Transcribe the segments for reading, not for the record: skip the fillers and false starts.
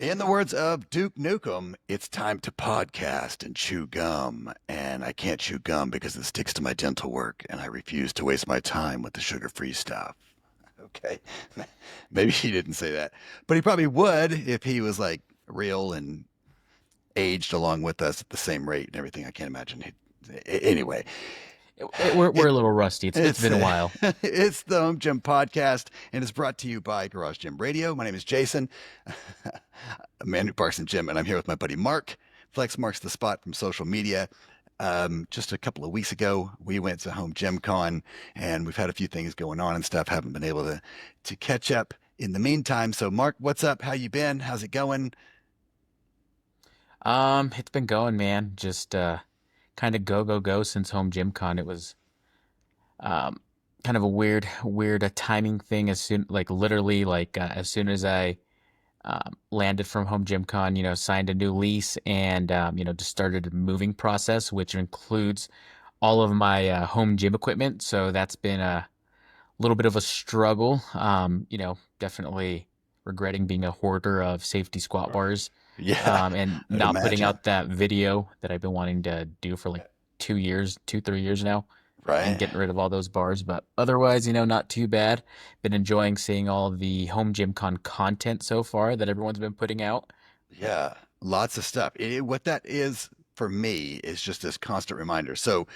In the words of Duke Nukem, it's time to podcast and chew gum. And I can't chew gum because it sticks to my dental work, and I refuse to waste my time with the sugar-free stuff. Okay. Maybe he didn't say that, but he probably would if he was like real and aged along with us at the same rate and everything. I can't imagine. Anyway, We're it, a little rusty. It's it's been a while. it's the Home Gym Podcast, and it's brought to you by Garage Gym Radio. My name is Jason, a man who parks in gym, and I'm here with my buddy Mark. Flex marks the spot from social media. Just a couple of weeks ago, we went to HomeGymCon, and we've had a few things going on and stuff. Haven't been able to catch up in the meantime. So, Mark, what's up? How you been? How's it going? It's been going, man. Just kind of go since Home Gym Con. It was um kind of a weird timing thing. As soon like literally like as soon as I landed from Home Gym Con, signed a new lease and just started a moving process, which includes all of my home gym equipment. So that's been a little bit of a struggle. Definitely regretting being a hoarder of safety squat bars, Yeah, and I'd not putting imagine. out that video that I've been wanting to do for like 2 years, 3 years now, and Right? getting rid of all those bars. But otherwise, not too bad. Been enjoying seeing all of the Home Gym Con content so far that everyone's been putting out. Yeah, lots of stuff. What that is for me is just this constant reminder. So,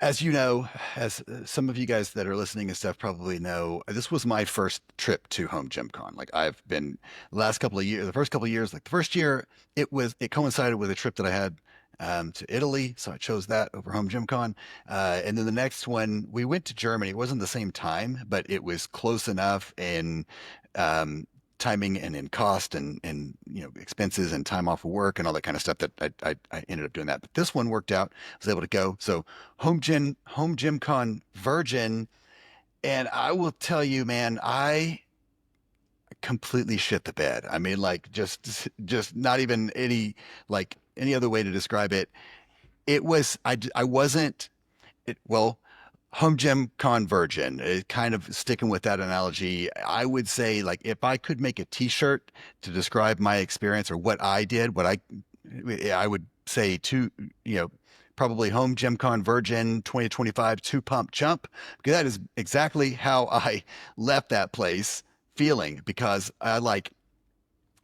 as you know, as some of you guys that are listening and stuff probably know, this was my first trip to Home Gym Con. Like I've been the last couple of years, the first couple of years, like the first year, it coincided with a trip that I had to Italy, so I chose that over Home Gym Con. And then the next one, we went to Germany. It wasn't the same time, but it was close enough in um, timing and in cost and expenses and time off of work and all that kind of stuff that I ended up doing that. But this one worked out. I was able to go. So Home Gym Con Virgin, and I will tell you, man, I completely shit the bed. I mean, like just not even any other way to describe it. I wasn't well, Home Gym Con Virgin, kind of sticking with that analogy. I would say, like, if I could make a T-shirt to describe my experience or what I did, I would say you know, probably Home Gym Con Virgin 2025 two pump jump, because that is exactly how I left that place feeling. Because I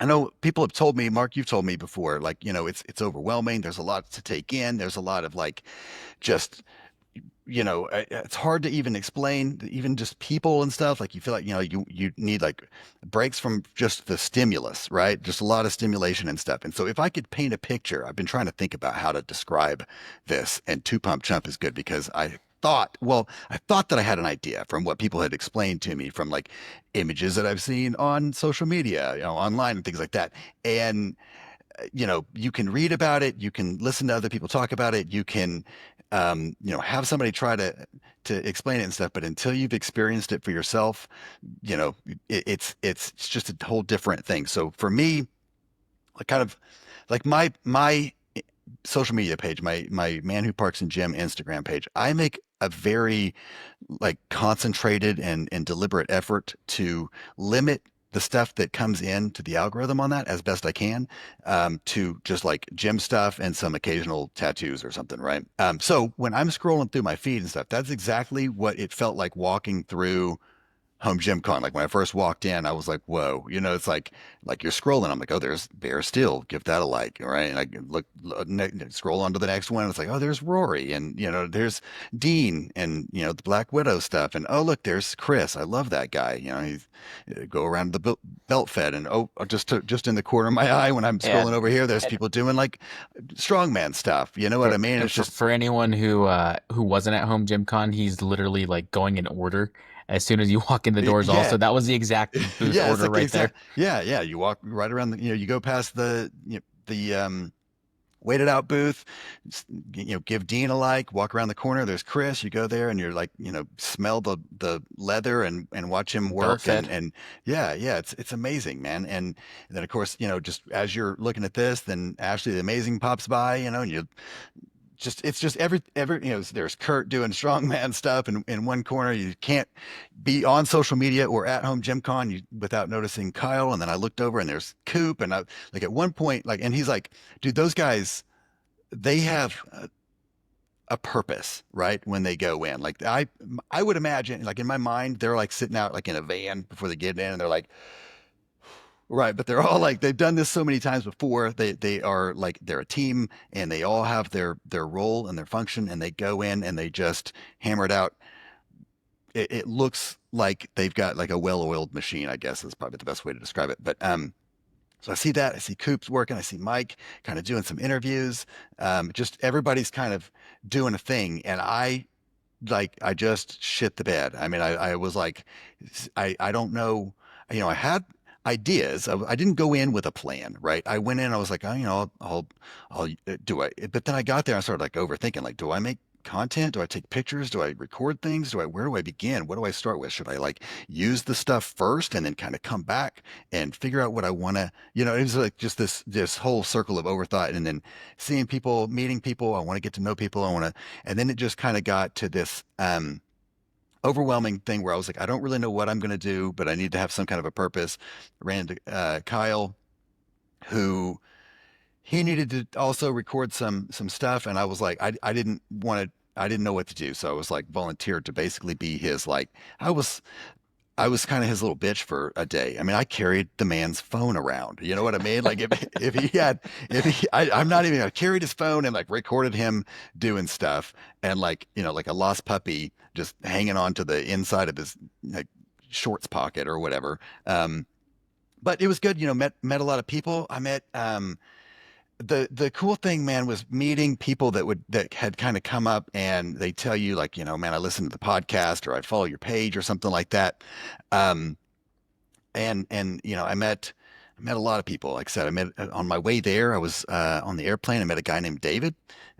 know people have told me, Mark, you've told me before, like, it's overwhelming. There's a lot to take in. There's a lot of like just it's hard to even explain, even just people and stuff. Like you feel like, you need like breaks from just the stimulus, right? Just a lot of stimulation and stuff. And so if I could paint a picture, I've been trying to think about how to describe this, and two pump jump is good because I thought that I had an idea from what people had explained to me from like images that I've seen on social media, online and things like that. And you can read about it, you can listen to other people talk about it, you can, have somebody try to explain it and stuff. But until you've experienced it for yourself, you know, it's just a whole different thing. So for me, like kind of like my social media page, my man who parks in gym Instagram page, I make a very like concentrated and deliberate effort to limit the stuff that comes in to the algorithm on that as best I can, to just like gym stuff and some occasional tattoos or something, right? So when I'm scrolling through my feed and stuff, that's exactly what it felt like walking through Home Gym Con. Like when I first walked in, I was like, whoa, it's like you're scrolling. I'm like, oh, there's Bear Steel. Give that a like. All right. And I scroll on to the next one. It's like, oh, there's Rory, and there's Dean, and the Black Widow stuff. And oh, look, there's Chris. I love that guy. He's go around the belt fed, and just in the corner of my eye when I'm scrolling And, over here, there's and people doing like strongman stuff. You know what for I mean? and It's for just for anyone who wasn't at Home Gym Con, he's literally like going in order as soon as you walk in the doors. yeah. Also, that was the exact booth Yeah, it's order like right there. exact. Yeah, yeah. You walk right around you go past the waited out booth. Give Dean a like. Walk around the corner. There's Chris. You go there and you're like, smell the leather and watch him Belt work, and fed. and yeah, yeah. It's amazing, man. And then of course, just as you're looking at this, then Ashley the Amazing pops by, and you it's just every there's Kurt doing strongman stuff in one corner. You can't be on social media or at home Gym Con without noticing Kyle. And then I looked over and there's Coop, and I like at one point like, and he's like, dude, those guys, they have a purpose, right? When they go in, like I would imagine, like in my mind, they're like sitting out like in a van before they get in, and they're like, right, but they're all like they've done this so many times before. They are like they're a team, and they all have their role and their function, and they go in and they just hammer it out. It looks like they've got like a well-oiled machine, I guess is probably the best way to describe it. But so I see that. I see Coops working. I see Mike kind of doing some interviews. Just everybody's kind of doing a thing. And I just shit the bed. I mean, I was like, I don't know. I had ideas. I didn't go in with a plan, right? I went in, I was like, oh, I'll do I, but then I got there, I started like overthinking, like, do I make content? Do I take pictures? Do I record things? Where do I begin? What do I start with? Should I like use the stuff first and then kind of come back and figure out what I want to, it was like just this whole circle of overthought, and then seeing people, meeting people. I want to get to know people. And then it just kind of got to this, overwhelming thing where I was like, I don't really know what I'm going to do, but I need to have some kind of a purpose. Ran into Kyle, who he needed to also record some stuff, and I was like, I didn't want to. I didn't know what to do, so I was like volunteered to basically be his like I was kind of his little bitch for a day. I mean, I carried the man's phone around. You know what I mean? Like if he had if he I'm not even I carried his phone and like recorded him doing stuff, and like like a lost puppy just hanging on to the inside of his like shorts pocket or whatever. But it was good. Met a lot of people. I met the cool thing, man, was meeting people that had kind of come up and they tell you like, man, I listened to the podcast or I follow your page or something like that. Um, and I met a lot of people. Like I said, I met on my way there. I was on the airplane. I met a guy named David.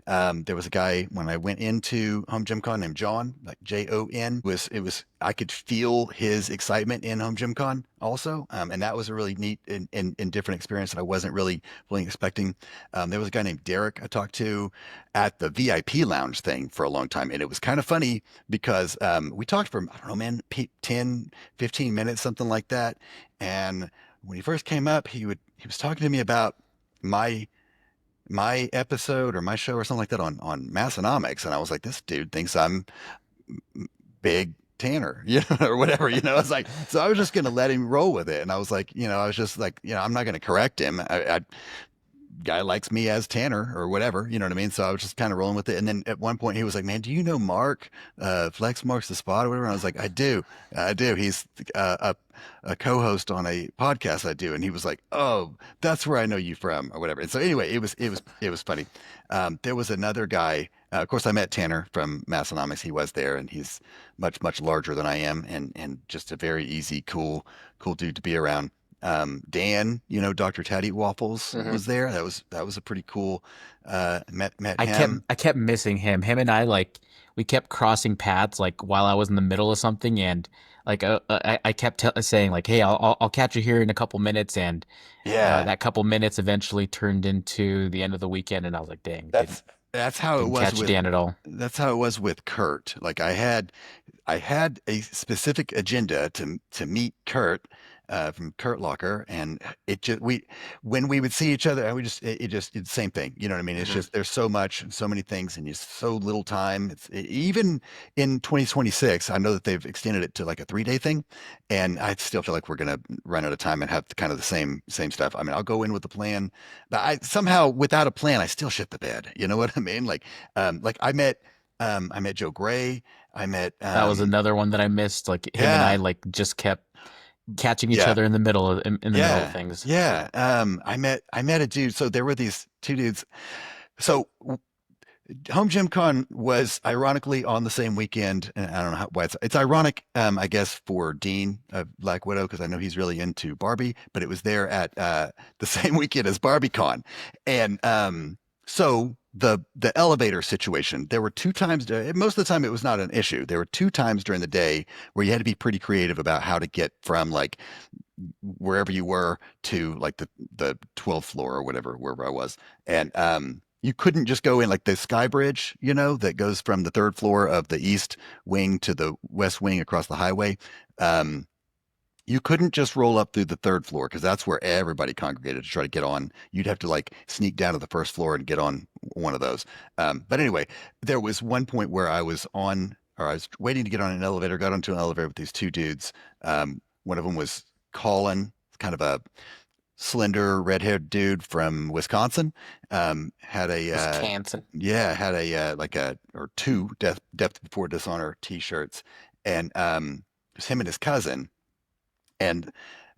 There was a guy when I went into Home Gym Con named John, like Jon. It was I could feel his excitement in Home Gym Con also, and that was a really neat and different experience that I wasn't really fully expecting. There was a guy named Derek I talked to at the VIP lounge thing for a long time, and it was kind of funny because we talked for I don't know, man, 10, 15 minutes, something like that. And when he first came up, he was talking to me about my my episode or my show or something like that on Massonomics, and I was like, this dude thinks I'm big Tanner, or whatever, I was like, so I was just gonna let him roll with it, and I was like, I was just like, I'm not gonna correct him. Guy likes me as Tanner or whatever, you know what I mean? So I was just kind of rolling with it. And then at one point he was like, man, do you know Mark, Flex Marks the Spot or whatever? And I was like, I do. He's a co-host on a podcast I do. And he was like, oh, that's where I know you from or whatever. And so anyway, it was funny. There was another guy, of course I met Tanner from Massonomics. He was there and he's much, much larger than I am and just a very easy, cool dude to be around. Dan, Dr. Taddy Waffles Hmm. was there. That was a pretty cool. Met I kept him. I kept missing him. Him and I like we kept crossing paths like while I was in the middle of something, and like I kept saying like, "Hey, I'll catch you here in a couple minutes," and Yeah, that couple minutes eventually turned into the end of the weekend, and I was like, "Dang, didn't that's that's how it didn't was catch with Dan at all." that's how it was with Kurt. Like I had a specific agenda to meet Kurt from Kurt Locker, and it just when we would see each other, and we just it's the same thing. You know what I mean? It's Hmm. just there's so much, so many things, and just so little time. Even in 2026, I know that they've extended it to like a 3-day thing, and I still feel like we're gonna run out of time and have kind of the same stuff. I mean, I'll go in with a plan, but I somehow without a plan, I still shit the bed. You know what I mean? Like I met Joe Gray. I met That was another one that I missed. Like him and I yeah, like just kept catching each yeah, other in the middle in the middle of yeah, things. yeah. I met a dude. So there were these two dudes. So Home Gym Con was ironically on the same weekend, and I don't know why it's ironic, I guess, for Dean of Black Widow because I know he's really into Barbie, but it was there at the same weekend as BarbieCon, and so the elevator situation. There were two times. Most of the time, it was not an issue. There were two times during the day where you had to be pretty creative about how to get from like wherever you were to like the 12th floor or whatever, wherever I was, and you couldn't just go in like the sky bridge, that goes from the third floor of the east wing to the west wing across the highway. Um, you couldn't just roll up through the third floor because that's where everybody congregated to try to get on. You'd have to like sneak down to the first floor and get on one of those. But anyway, there was one point where I was waiting to get on an elevator, got onto an elevator with these two dudes. One of them was Colin, kind of a slender red-haired dude from Wisconsin. Had a Wisconsin. yeah, had a like a or two Death Before Dishonor t-shirts, and it was him and his cousin, and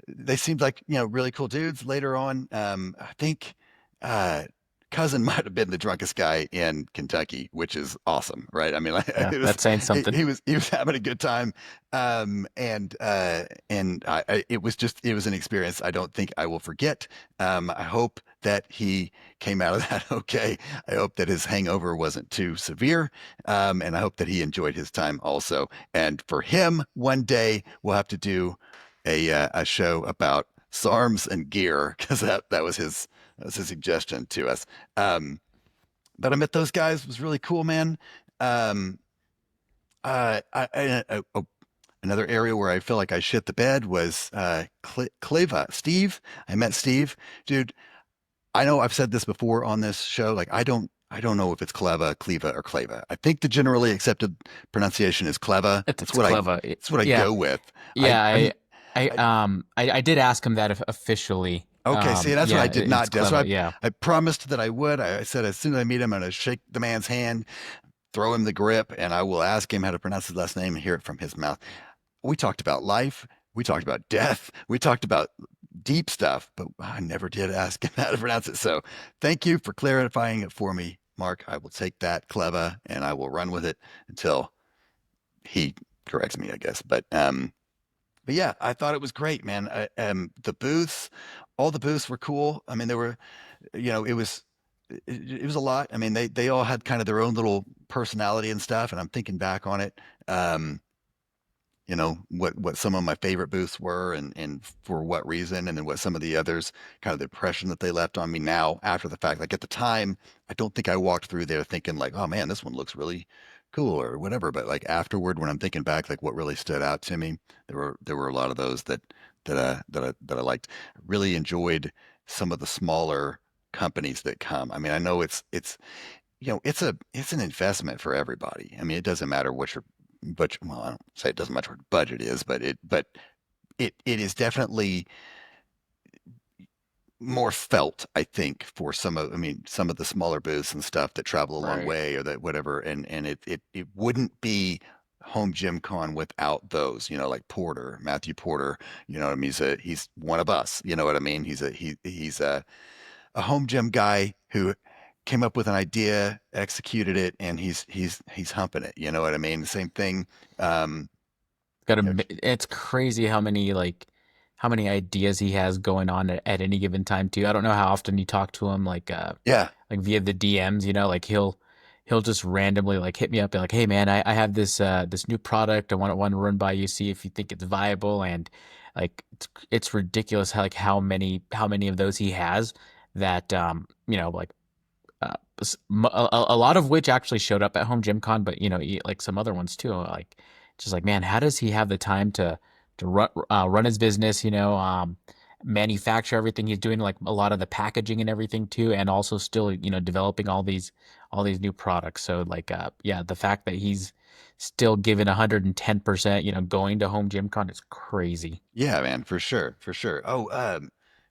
they seemed like really cool dudes. Later on, I think uh, cousin might have been the drunkest guy in Kentucky, which is awesome, right? I mean, like, Yeah, that's saying something. he was having a good time, and it was an experience I don't think I will forget. I hope that he came out of that okay. I hope that his hangover wasn't too severe, and I hope that he enjoyed his time also. And for him, one day we'll have to do a show about SARMs and gear because that was his suggestion to us. Um, but I met those guys. It was really cool, man. Um, Another area where I feel like I shit the bed was Cleva. Steve. I met Steve, dude. I know I've said this before on this show. Like I don't know if it's Cleva, or Clava. I think the generally accepted pronunciation is Cleva. It's clever. That's what I Yeah, go with. yeah. I I I did ask him that officially. Okay, see, that's what Yeah, I did it's not do. So clever. Yeah. I promised that I would. I said as soon as I meet him, I'm going to shake the man's hand, throw him the grip, and I will ask him how to pronounce his last name and hear it from his mouth. We talked about life. We talked about death. We talked about deep stuff, but I never did ask him how to pronounce it. So thank you for clarifying it for me, Mark. I will take that clever and I will run with it until he corrects me, I guess. But yeah, I thought it was great, man. The booths, all the booths were cool. I mean, there were, it was, it was a lot. I mean, they all had kind of their own little personality and stuff. And I'm thinking back on it, um, what some of my favorite booths were and for what reason, and then what some of the others, kind of the impression that they left on me now after the fact. Like at the time, I don't think I walked through there thinking like, oh man, this one looks really cool or whatever. But like afterward, when I'm thinking back, like what really stood out to me, there were a lot of those that I liked. Really enjoyed some of the smaller companies that come. I mean, I know it's it's an investment for everybody. I mean, it doesn't matter what your budget. Well, I don't say it doesn't matter what budget is, but it is definitely more felt, I think, for some of the smaller booths and stuff that travel a long Right. way or that whatever, and it wouldn't be Home Gym Con without those, like Porter, Matthew Porter, what I mean? He's one of us, you know what I mean? He's a home gym guy who came up with an idea, executed it, and he's humping it. You know what I mean? The same thing. Um, Got you know, a. It's crazy how many ideas he has going on at any given time too. I don't know how often you talk to him, yeah, like via the DMs. Like he'll just randomly like hit me up and like, hey man, I have this new product. I want to run by you, see if you think it's viable. And like it's ridiculous how how many of those he has that like uh, a lot of which actually showed up at Home Gym Con, but like some other ones too. Like, just like, man, how does he have the time to run his business? Manufacture everything he's doing, like a lot of the packaging and everything too, and also still developing all these new products. So like, yeah, the fact that he's still giving 110%, going to Home Gym Con is crazy. yeah, man, for sure, for sure. Oh,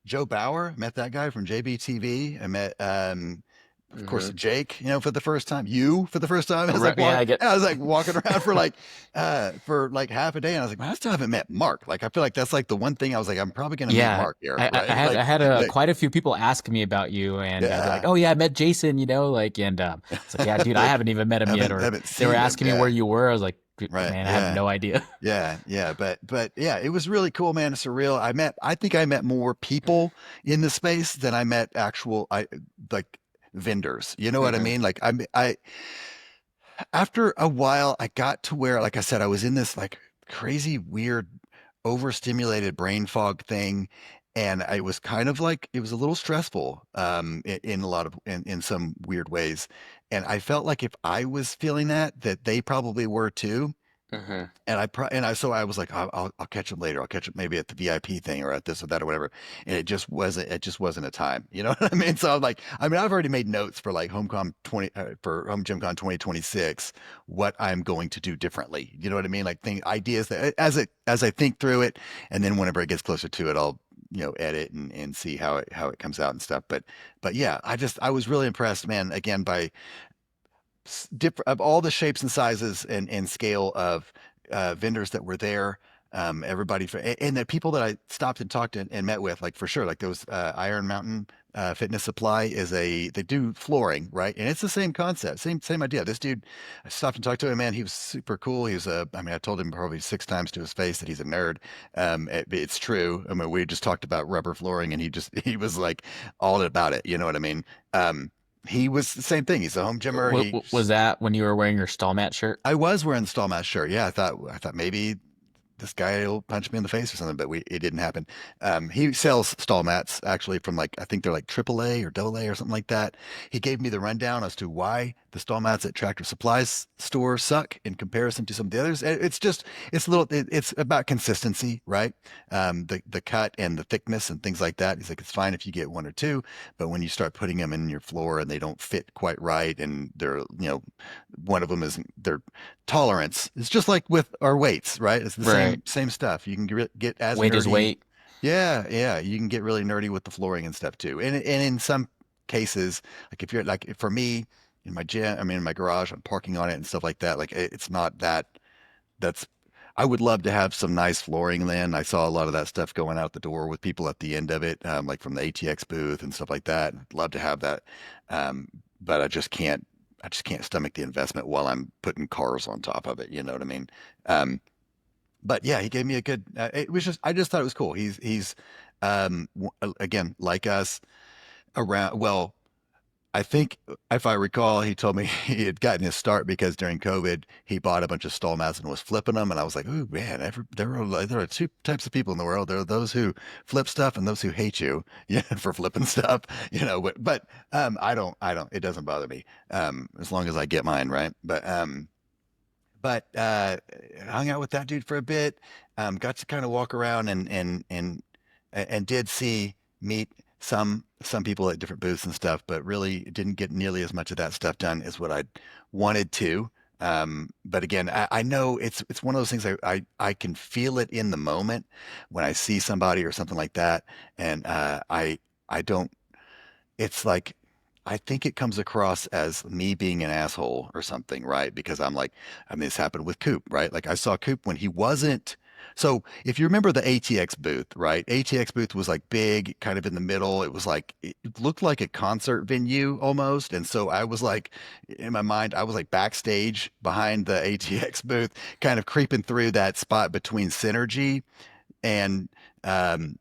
Joe Bauer, met that guy from JBTV. I met, of course, Hmm. Jake, for the first time. You for the first time. Right? Yeah, I get. I was like walking around for like half a day, and I was like, man, I still haven't met Mark. Like, I feel like that's like the one thing I was like, I'm probably gonna meet Yeah, Mark here, right? I had Like, quite a few people ask me about you, and they're like, yeah. "Oh yeah, I met Jason," like, and it's like, "Yeah, dude, I Like, haven't even met him yet." Or haven't they were seen him. asking me where Yeah. you were. I was like, Right. "Man, I have Yeah. no idea." Yeah. But yeah, it was really cool, man. It's surreal. I think I met more people in the space than I met actual, like vendors. You know what I Hmm. mean? Like after a while, I got to where, like I said, I was in this like crazy, weird, overstimulated brain fog thing. and I was kind of like it was a little stressful in a lot of in some weird ways. And I felt like if I was feeling that, that they probably were too. Hmm. So I was like, I'll catch him later. I'll catch him maybe at the VIP thing or at this or that or whatever. And it just wasn't a time. You know what I mean? So I'm like, I mean, I've already made notes for like for HomeGymCon 2026, what I'm going to do differently. You know what I mean? Like ideas that as I think through it, and then whenever it gets closer to it, I'll edit and see how it comes out and stuff. But yeah, I was really impressed, man. Again, by different of all the shapes and sizes and scale of vendors that were there. Everybody and the people that I stopped and talked and met with, like for sure, like those Iron Mountain Fitness Supply they do flooring, right? And it's the same concept, same idea. This dude, I stopped and talked to him, man. He was super cool. I mean, I told him probably 6 times to his face that he's a nerd. It's true. I mean, we just talked about rubber flooring, and he was like all about it. You know what I mean? Um, he was the same thing. He's a home gymmer. Was that when you were wearing your stall mat shirt? I was wearing the stall mat shirt. Yeah, I thought maybe this guy will punch me in the face or something, but it didn't happen. He sells stall mats actually from like I think they're like AAA or AA or something like that. He gave me the rundown as to why the stall mats at Tractor Supply's store suck in comparison to some of the others. It's about consistency, right? The cut and the thickness and things like that. He's like, it's fine if you get one or two, but when you start putting them in your floor and they don't fit quite right, and they're one of them is their tolerance. It's just like with our weights, right? It's the Right. same stuff. You can get as Weight is nerdy. weight. Yeah, yeah. You can get really nerdy with the flooring and stuff too. And in some cases, like if you're like for me in my gym, I mean in my garage, I'm parking on it and stuff like that. Like it's not that. That's I would love to have some nice flooring then. I saw a lot of that stuff going out the door with people at the end of it, like from the ATX booth and stuff like that. I'd love to have that. But I just can't stomach the investment while I'm putting cars on top of it. You know what I mean? Um, but yeah, he gave me a good, I just thought it was cool. Again, like us well, I think if I recall, he told me he had gotten his start because during COVID, he bought a bunch of stall mats and was flipping them. And I was like, oh man, there are two types of people in the world. There are those who flip stuff and those who hate you, yeah, for flipping stuff, it doesn't bother me, as long as I get mine, right? But hung out with that dude for a bit, got to kind of walk around and did meet some people at different booths and stuff, but really didn't get nearly as much of that stuff done as what I wanted to. But again, I know it's one of those things I can feel it in the moment when I see somebody or something like that, and I don't. It's like I think it comes across as me being an asshole or something, right? Because I'm like, I mean, this happened with Coop, right? Like I saw Coop when he wasn't. So if you remember the ATX booth, right? ATX booth was like big, kind of in the middle. It was like it looked like a concert venue almost. And so I was like, in my mind, I was like backstage behind the ATX booth, kind of creeping through that spot between Synergy and um,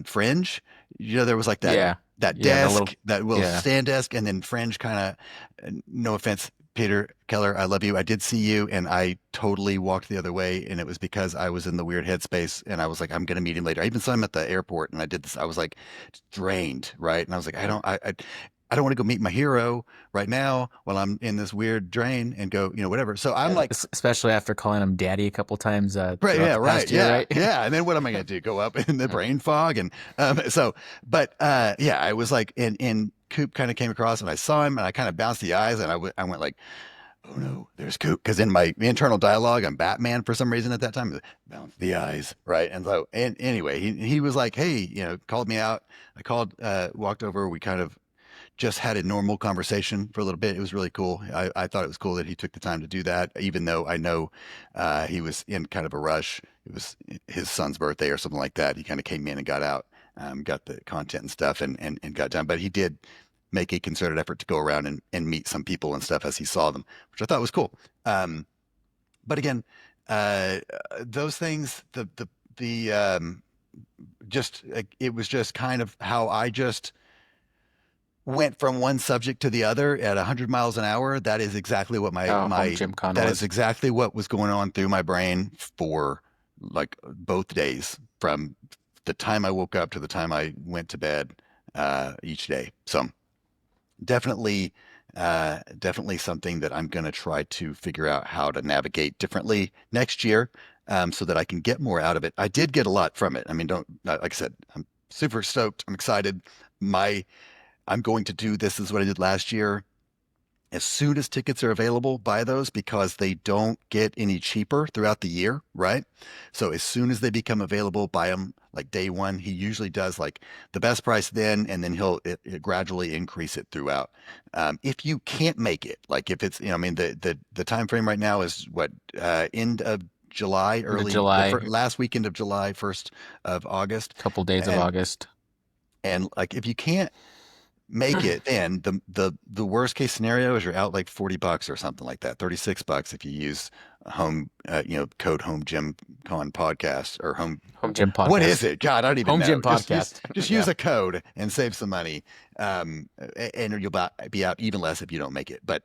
Fringe. There was like Yeah. that Yeah, the little desk, that little yeah. stand desk, and then Fringe kind of. No offense, Peter Keller, I love you. I did see you, and I totally walked the other way, and it was because I was in the weird headspace, and I was like, I'm gonna meet him later. I even saw him at the airport, and I did this. I was like drained, right? And I was like, I don't want to go meet my hero right now while I'm in this weird drain and go, whatever. So I'm Yeah. like, Especially after calling him daddy a couple times right, throughout yeah, the right, past year, yeah, right? yeah. And then what am I going to do? Go up in the brain fog? And but yeah, I was like, and Coop kind of came across, and I saw him, and I kind of bounced the eyes, and I went like, oh no, there's Coop, because in my internal dialogue, I'm Batman for some reason at that time. Bounce the eyes, right? And so, and anyway, he was like, hey, called me out. I called, walked over. We kind of just had a normal conversation for a little bit. It was really cool. I thought it was cool that he took the time to do that, even though I know he was in kind of a rush. It was his son's birthday or something like that. He kind of came in and got out, got the content and stuff, and got done. But he did make a concerted effort to go around and meet some people and stuff as he saw them, which I thought was cool. But again, uh, those things, the just it was just kind of how I just went from one subject to the other at 100 miles an hour. That is exactly what Oh, Home Gym Con that is was. exactly what was going on through my brain for like both days from the time I woke up to the time I went to bed each day. So definitely, definitely something that I'm going to try to figure out how to navigate differently next year, so that I can get more out of it. I did get a lot from it. I mean, don't like I said, I'm super stoked. I'm excited. My I'm going to do this is what I did last year. As soon as tickets are available, buy those because they don't get any cheaper throughout the year, right? So as soon as they become available, buy them like day one. He usually does like the best price then, and then he'll gradually increase it throughout. If you can't make it, like if it's, I mean, the time frame right now is what, end of July, Into early July, last weekend of July, 1st of August, couple days of and August. like if you can't make it, then the worst case scenario is you're out like $40 or something like that, $36 if you use code home gym con podcast or home. Home Gym What is Podcast. it? God, I don't even Home know. Gym Just use Podcast. just use Yeah. a code and save some money. And you'll be out even less if you don't make it. But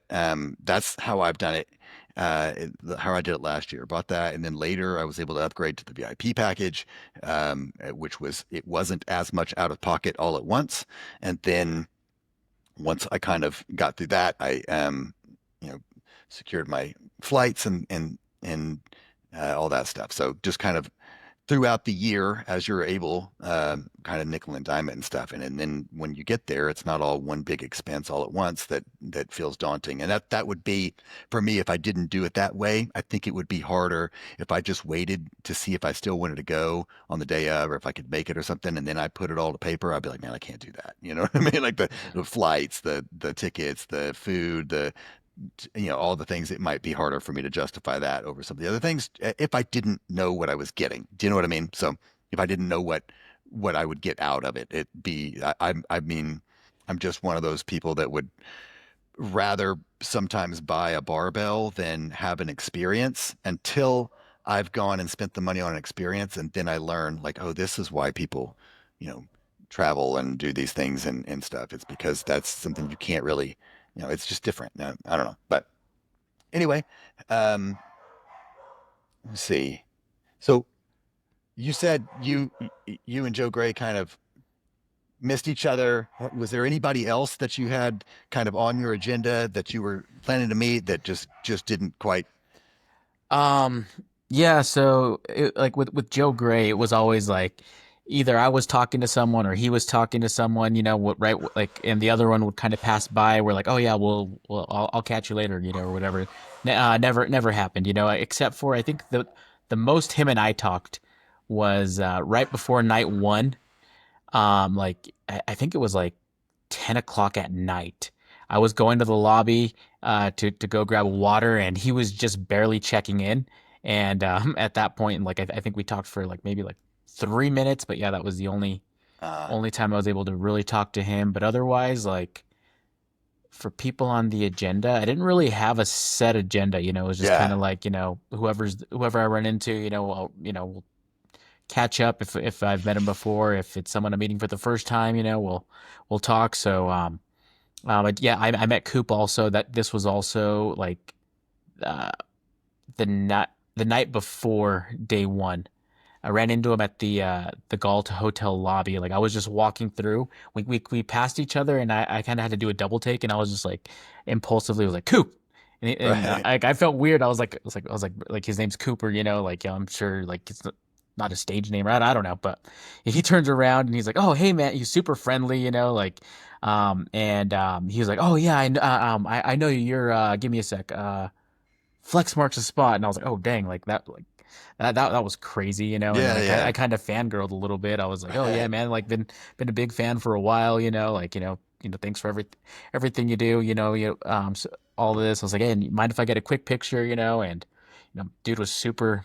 that's how I've done it. How I did it last year. Bought that, and then later I was able to upgrade to the VIP package, which it wasn't as much out of pocket all at once. And then once I kind of got through that, I you know, secured my flights and all that stuff. So just kind of throughout the year as you're able, kind of nickel and dime it and stuff. And then when you get there, it's not all one big expense all at once that feels daunting. And that would be for me if I didn't do it that way. I think it would be harder if I just waited to see if I still wanted to go on the day of or if I could make it or something. And then I put it all to paper. I'd be like, man, I can't do that. You know what I mean? Like the flights, the tickets, the food, all the things, it might be harder for me to justify that over some of the other things if I didn't know what I was getting. Do you know what I mean? So if I didn't know what I would get out of it, I mean, I'm just one of those people that would rather sometimes buy a barbell than have an experience until I've gone and spent the money on an experience, and then I learn like, oh, this is why people, you know, travel and do these things and stuff. It's because that's something you can't really, it's just different. I don't know. But anyway, um, let's see. So you said you and Joe Gray kind of missed each other. Was there anybody else that you had kind of on your agenda that you were planning to meet that just didn't quite? Um, yeah, so like with Joe Gray, it was always like either I was talking to someone or he was talking to someone, what right like and the other one would kind of pass by. We're like, "Oh yeah, well I'll catch you later," or whatever. Never happened, except for I think the most him and I talked was right before night 1. Like I think it was like 10 o'clock at night. I was going to the lobby to go grab water, and he was just barely checking in. And at that point, like I think we talked for like maybe like 3 minutes, but yeah, that was the Uh, only time I was able to really talk to him. But otherwise, like for people on the agenda, I didn't really have a set agenda. It was just kind yeah. of like whoever I run into, we'll catch up if I've met him before. If it's someone I'm meeting for the first time, we'll talk. So but yeah, I met Coop also. That this was also like uh, the night before day 1. I ran into him at the Galt hotel lobby. Like I was just walking through. We passed each other, and I kind of had to do a double take, and I was just like impulsively was like Coop, and Right. I felt weird. I was like his name's Cooper, like I'm sure like it's not a stage name, right? I don't know, but he turns around and he's like, "Oh, hey man," he's super friendly, like, and he was like, "Oh yeah, I know you. You're give me a sec, flex marks the spot," and I was like, "Oh dang, like that, like." That was crazy, and then Yeah, I yeah. kind of fangirled a little bit. I was like, "Oh yeah, Right. man, like been a big fan for a while, like thanks for everything you do, so all this." I was like, "Hey, mind if I get a quick picture, and dude was super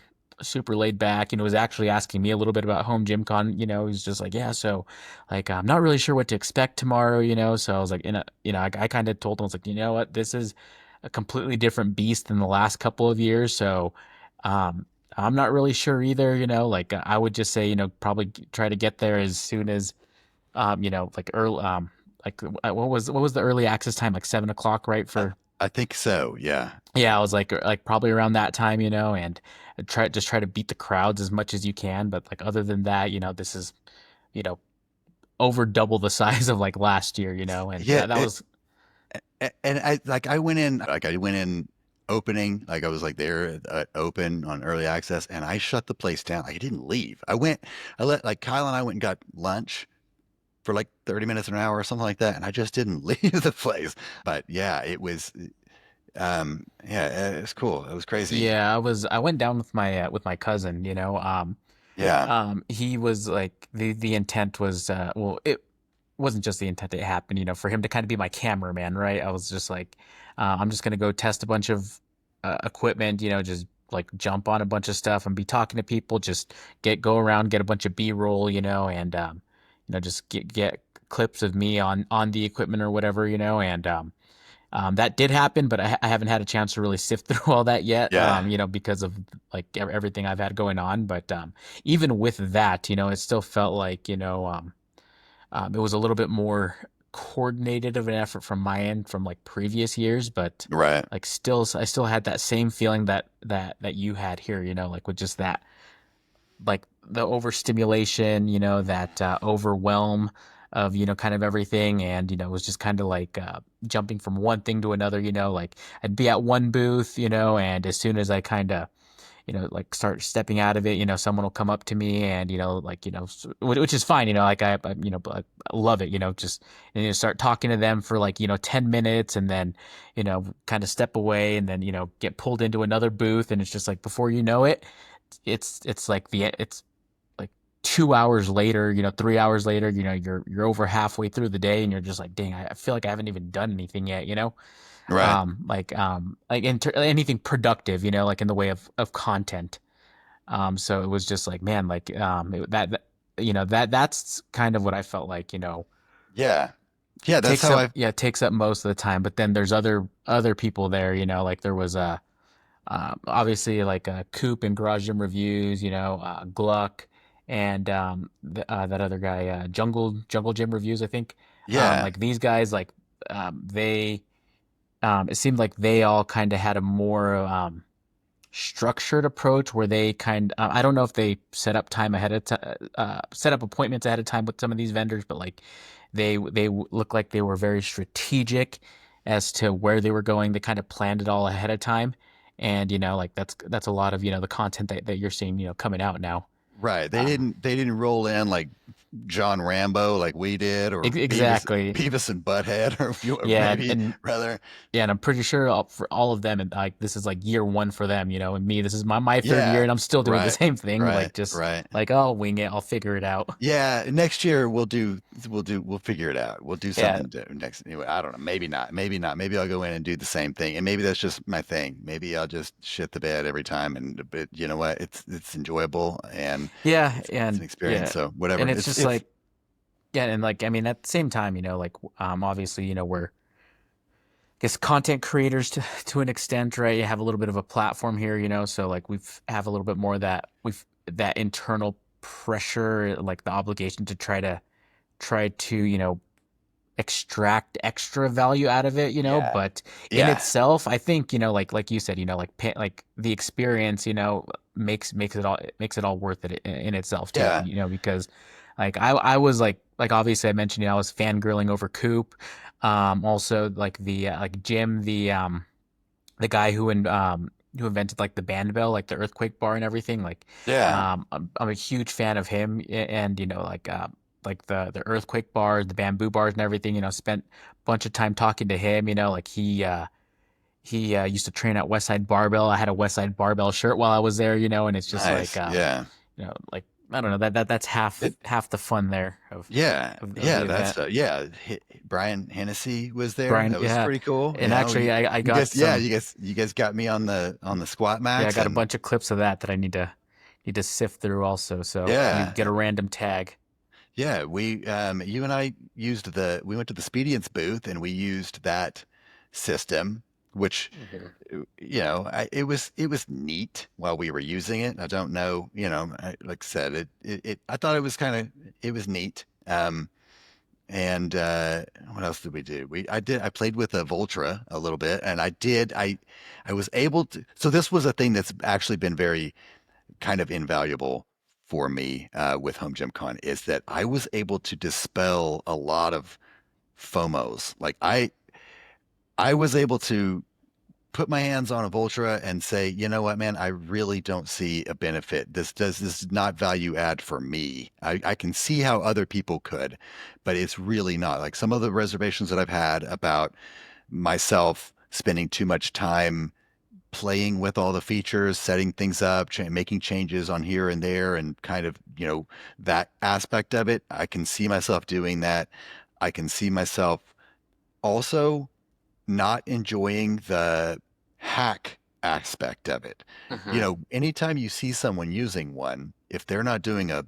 laid back, was actually asking me a little bit about home gym con. He's just like, yeah, so like I'm not really sure what to expect tomorrow, so I was like, I kind of told him, I was like, you know what, this is a completely different beast than the last couple of years, so um I'm not really sure either, like I would just say, probably try to get there as soon as like early, like what was the early access time, like 7 o'clock, right? For I think so. Yeah. Yeah, I was like probably around that time, and try to beat the crowds as much as you can. But like other than that, this is you know over double the size of like last year, and Yeah. that was And I went in opening, like I was like there open on early access, and I shut the place down. I didn't leave. I let like Kyle and I went and got lunch for like 30 minutes, an hour or something like that. And I just didn't leave the place. But yeah, yeah, it's cool. It was crazy. yeah. I went down with my cousin, Yeah. he was like the intent was well, it wasn't just the intent, it happened, for him to kind of be my cameraman, right? I was just like, I'm just gonna go test a bunch of equipment, just like jump on a bunch of stuff and be talking to people, just go around, get a bunch of B-roll, and just get clips of me on the equipment or whatever, and that did happen, but I haven't had a chance to really sift through all that yet, Yeah. because of like everything I've had going on. But even with that, it still felt like, it was a little bit more coordinated of an effort from my end from like previous years, but Right. like I still had that same feeling that you had here, like with just that like the overstimulation, that overwhelm of, kind of everything. And, it was just kind of like jumping from one thing to another, like I'd be at one booth, and as soon as I kind of, like start stepping out of it, someone will come up to me and, like, which is fine, like I love it, just, and start talking to them for like, 10 minutes and then, kind of step away and then, get pulled into another booth. And it's just like, before you know it, it's like 2 hours later, 3 hours later, you're over halfway through the day and you're just like, dang, I feel like I haven't even done anything yet, Right. like anything productive, like in the way of content. So it was just like, man, like that's kind of what I felt like, Yeah. Yeah. That's how I, takes up most of the time. But then there's other people there, like there was a obviously like Coop and Garage Gym Reviews, Gluck, and that other guy, Jungle Gym Reviews, I think. yeah. Like these guys, like they, it seemed like they all kind of had a more structured approach where they I don't know if they set up time ahead of time, set up appointments ahead of time with some of these vendors, but like they look like they were very strategic as to where they were going. They kind of planned it all ahead of time, and like that's a lot of the content that you're seeing coming out now. Right. Um, They didn't roll in like John Rambo like we did, or exactly, Beavis and Butthead, or yeah, maybe and rather. yeah, and I'm pretty sure for all of them, and like this is like year one for them, and me, this is my third year, Yeah. and I'm still doing the Right. same thing, Right. like just Right. like I'll wing it, I'll figure it out. Yeah, next year we'll figure it out. We'll do Yeah, something next anyway. I don't know. Maybe not. Maybe not. Maybe I'll go in and do the same thing. And maybe that's just my thing. Maybe I'll just shit the bed every time, and but you know what? It's enjoyable and yeah, it's and an experience. yeah, So whatever. and it's It's just if like yeah, and like I mean, at the same time, like obviously, we're I guess content creators to an extent, right? You have a little bit of a platform here, so like we've have a little bit more of that internal pressure, like the obligation to try to extract extra value out of it, yeah. but in Yeah. itself, I think, like you said, like the experience, makes it all worth it in itself too, Yeah. because like I was like obviously I mentioned, I was fangirling over Coop, also like the like Jim, the guy who invented like the band bell, like the earthquake bar and everything. Like, Yeah. I'm a huge fan of him, and like the earthquake bars, the bamboo bars, and everything. Spent a bunch of time talking to him. Like he used to train at Westside Barbell. I had a Westside Barbell shirt while I was there. And it's just like Nice. Yeah. like I don't know, that's It, half the fun there yeah. of the Yeah. event. Yeah. Brian Hennessy was there. Brian, That was yeah, pretty cool. and actually I You got guys, yeah, some. you guys got me on the squat Yeah, I max got a and bunch of clips of that I need to sift through also. So let me yeah. get a random tag. Yeah, you and I we went to the Spediance booth and we used that system, which, Mhm. it was neat while we were using it. I don't know, like I said, I thought it was kind of, it was neat. And what else did we do? I played with a Voltra a little bit, and I was able to. So this was a thing that's actually been very kind of invaluable for me with Home Gym Con is that I was able to dispel a lot of FOMOs. Like I was able to put my hands on a Voltra and say, you know what, man, I really don't see a benefit. This is not value add for me. I can see how other people could, but it's really not. Like some of the reservations that I've had about myself spending too much time playing with all the features, setting things up, making changes on here and there, and kind of, that aspect of it. I can see myself doing that. I can see myself also not enjoying the hack aspect of it. Hmm. Anytime you see someone using one, if they're not doing a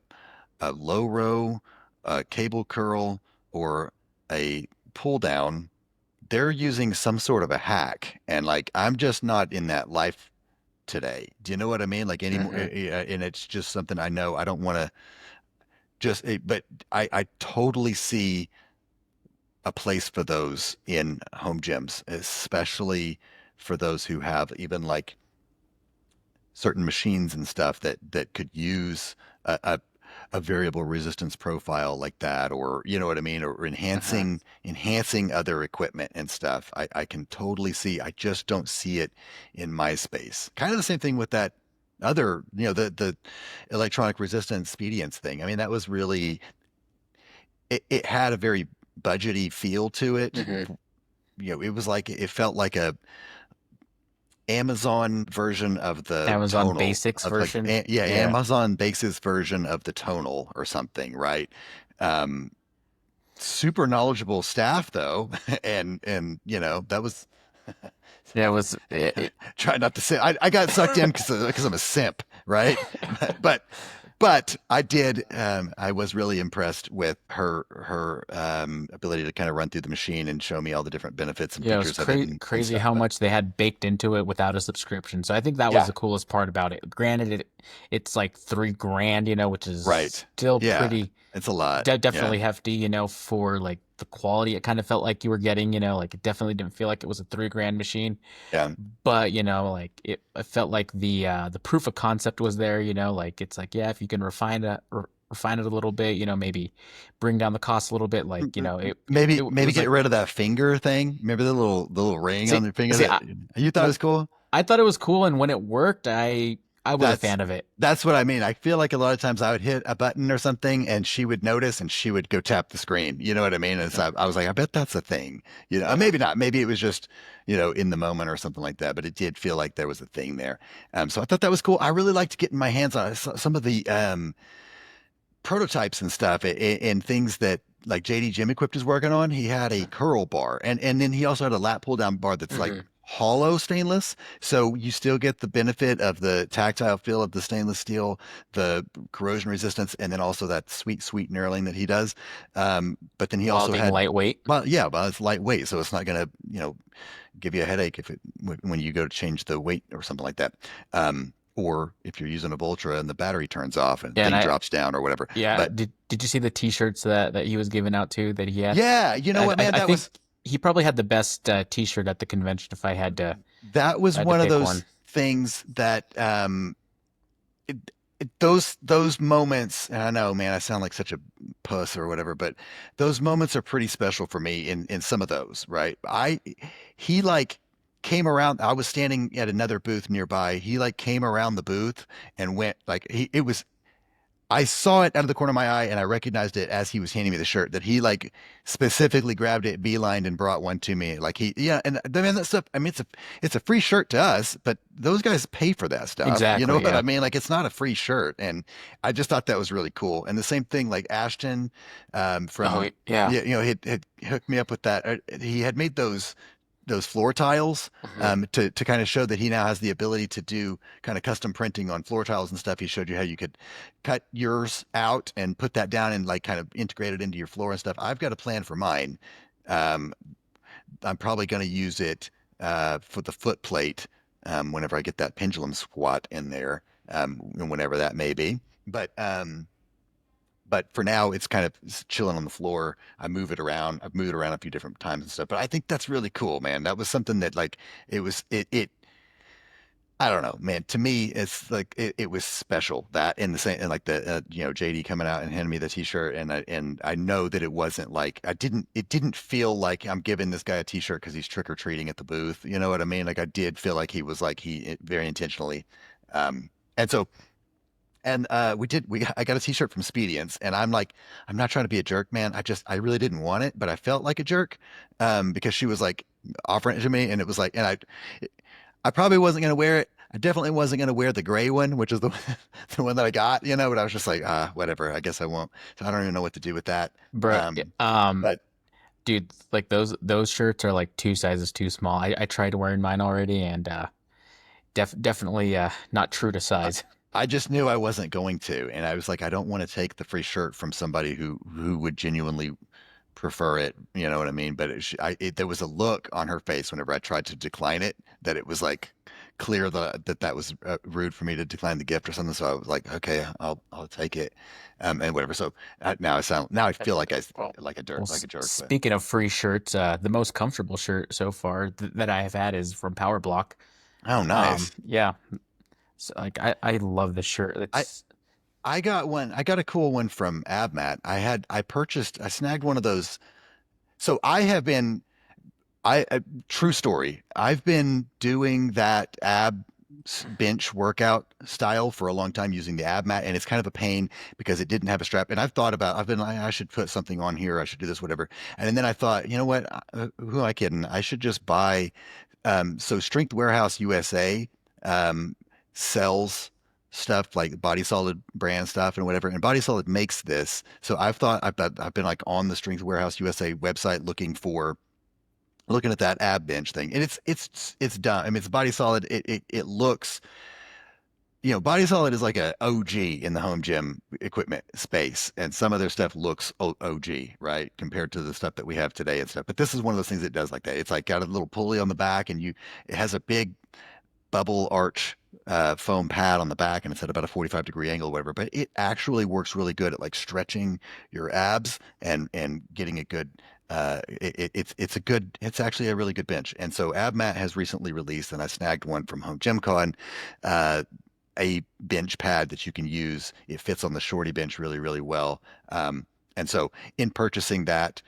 low row, a cable curl, or a pull down, they're using some sort of a hack. And like, I'm just not in that life today. Do you know what I mean? Like anymore. Hmm. And it's just something I know I don't want to but I totally see a place for those in home gyms, especially for those who have even like certain machines and stuff that could use a variable resistance profile like that, or you know what I mean, or Hmm. enhancing other equipment and stuff. I can totally see. I just don't see it in my space. Kind of the same thing with that other, the electronic resistance expedience thing. I mean, that was really it had a very budgety feel to it. Hmm. It was like it felt like a Amazon version of the Amazon tonal Basics of like version. yeah, Yeah. Amazon Basics version of the tonal or something, right? Um, Super knowledgeable staff though, and that was Yeah, it was try not to say I got sucked in because I'm a simp, right? But but I did I was really impressed with her ability to kind of run through the machine and show me all the different benefits and yeah, it was features of it and crazy stuff. how But much they had baked into it without a subscription. So I think that was yeah, the coolest part about it. Granted, it's like 3 grand, which is right. still Yeah, pretty it's a lot. Yeah. definitely hefty, for like the quality. It kind of felt like you were getting, like it definitely didn't feel like it was a 3 grand machine. Yeah. But like it felt like the proof of concept was there. Like it's like, yeah, if you can refine it a little bit, maybe bring down the cost a little bit. Like Maybe it maybe was get like, rid of that finger thing. Remember the little ring on see your finger see that I you thought well, was cool? I thought it was cool, and when it worked, I was a That's fan of it. that's what I mean. I feel like a lot of times I would hit a button or something and she would notice and she would go tap the screen. You know what I mean? And Hmm. so I was like, I bet that's a thing. Yeah. Maybe not. Maybe it was just, in the moment or something like that, but it did feel like there was a thing there. So I thought that was cool. I really liked getting my hands on some of the prototypes and stuff and things that like JD Jim Equipped is working on. He had a curl bar and then he also had a lat pull down bar that's like Hmm. hollow stainless. So you still get the benefit of the tactile feel of the stainless steel, the corrosion resistance, and then also that sweet, sweet knurling that he does. But then he While also being had, lightweight. well, yeah, well, it's lightweight, so it's not going to, give you a headache if it when you go to change the weight or something like that. Or if you're using a Voltra and the battery turns off and Yeah, and thing I drops down or whatever. yeah, But did you see the T-shirts that he was giving out too that he had? yeah, you know what, man, I that think was he probably had the best T-shirt at the convention that if was I had to one of pick those one. things that it, those moments, and I know, man, I sound like such a puss or whatever, but those moments are pretty special for me in some of those, right? He like came around. I was standing at another booth nearby. He like came around the booth and went like it was I saw it out of the corner of my eye and I recognized it as he was handing me the shirt that he like specifically grabbed it, beelined and brought one to me. Like yeah, and man, that stuff, I mean, it's a free shirt to us, but those guys pay for that stuff. You know Exactly, what I yeah. mean? Like it's not a free shirt. And I just thought that was really cool. And the same thing, like Ashton, Oh, from, yeah. yeah, had hooked me up with that. He had made those floor tiles Hmm. to kind of show that he now has the ability to do kind of custom printing on floor tiles and stuff. He showed you how you could cut yours out and put that down and like kind of integrate it into your floor and stuff. I've got a plan for mine. Um, I'm probably going to use it for the foot plate whenever I get that pendulum squat in there, whenever that may be. But but for now it's kind of chilling on the floor. I move it around. I've moved it around a few different times and stuff, but I think that's really cool, man. That was something that like it I don't know, man. To me, it's like it was special that in the same and like the JD coming out and handing me the t-shirt, and I know that it wasn't like it didn't feel like I'm giving this guy a t-shirt because he's trick or treating at the booth. You know what I mean? Like I did feel like he was like he very intentionally, um, and so and we I got a t-shirt from Spediance, and I'm like I'm not trying to be a jerk, man. I really didn't want it, but I felt like a jerk, because she was like offering it to me, and it was like and I probably wasn't going to wear it. I definitely wasn't going to wear the gray one, which is the the one that I got, but I was just like, whatever. I guess I won't. So I don't even know what to do with that. Bro, But dude, like those shirts are like two sizes too small. I tried wearing mine already, and definitely not true to I, size. I just knew I wasn't going to, and I was like, I don't want to take the free shirt from somebody who would genuinely prefer it. You know what I mean? But there was a look on her face whenever I tried to decline it that it was like clear that was rude for me to decline the gift or something. So I was like, okay, I'll take it, and whatever. So now I feel like Well, like a well, dirt like a jerk. But speaking of free shirts, the most comfortable shirt so far that I have had is from Power Block. oh, nice. Yeah, so, like I love this shirt. I It's I got one. I got a cool one from Abmat. I snagged one of those. So I have been true story. I've been doing that bench workout style for a long time using the ab mat, and it's kind of a pain because it didn't have a strap. And I've been like, I should put something on here. I should do this, whatever. And then I thought, you know what? Who am I kidding? I should just buy. So Strength Warehouse USA um, sells stuff like Body Solid brand stuff and whatever. And Body Solid makes this. So I've been like on the Strength Warehouse USA website looking at that ab bench thing, and it's done. I mean, it's Body Solid. It looks, Body Solid is like a OG in the home gym equipment space, and some of their stuff looks OG, right, compared to the stuff that we have today and stuff. But this is one of those things that does like that. It's like got a little pulley on the back, and it has a big bubble arch foam pad on the back, and it's at about a 45-degree angle, or whatever. But it actually works really good at like stretching your abs and getting a good. It's actually a really good bench. And so AbMat has recently released, and I snagged one from HomeGymCon, uh, a bench pad that you can use. It fits on the shorty bench really, really well. And so in purchasing that,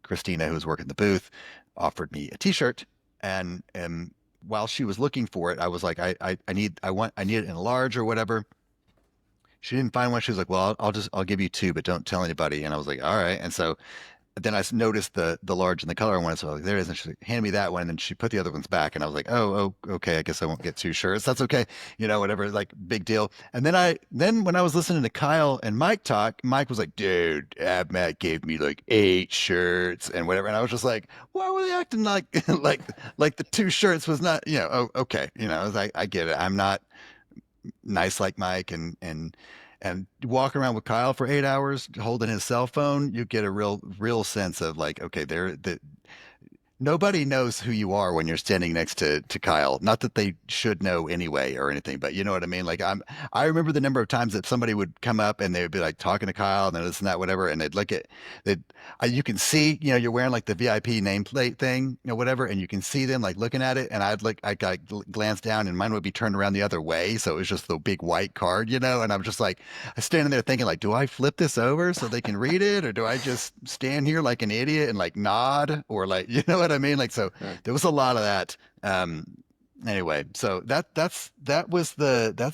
Christina, who was working the booth, offered me a t-shirt, and while she was looking for it, I was like, I need it in a large or whatever. She didn't find one. She was like, well, I'll give you two, but don't tell anybody. And I was like, all right. And so then I noticed the large and the color one. So I was like, there it is. And she handed me that one. And then she put the other ones back. And I was like, oh, okay. I guess I won't get two shirts. That's okay. Whatever. Like big deal. And then when I was listening to Kyle and Mike talk, Mike was like, dude, Matt gave me like 8 shirts and whatever. And I was just like, why were they acting like like the two shirts was not, oh, okay. I was like, I get it. I'm not nice like Mike, and walking around with Kyle for 8 hours holding his cell phone, you get a real sense of like, okay, nobody knows who you are when you're standing next to Kyle. Not that they should know anyway or anything, but you know what I mean? Like I remember the number of times that somebody would come up and they would be like talking to Kyle and then this and that, whatever, and they'd look at they you can see, you're wearing like the VIP nameplate thing, whatever, and you can see them like looking at it, and I glance down and mine would be turned around the other way, so it was just the big white card, and I'm just like I standing there thinking like, do I flip this over so they can read it, or do I just stand here like an idiot and like nod, or like, you know what I mean? Like, so uh, there was a lot of that. Anyway, so that's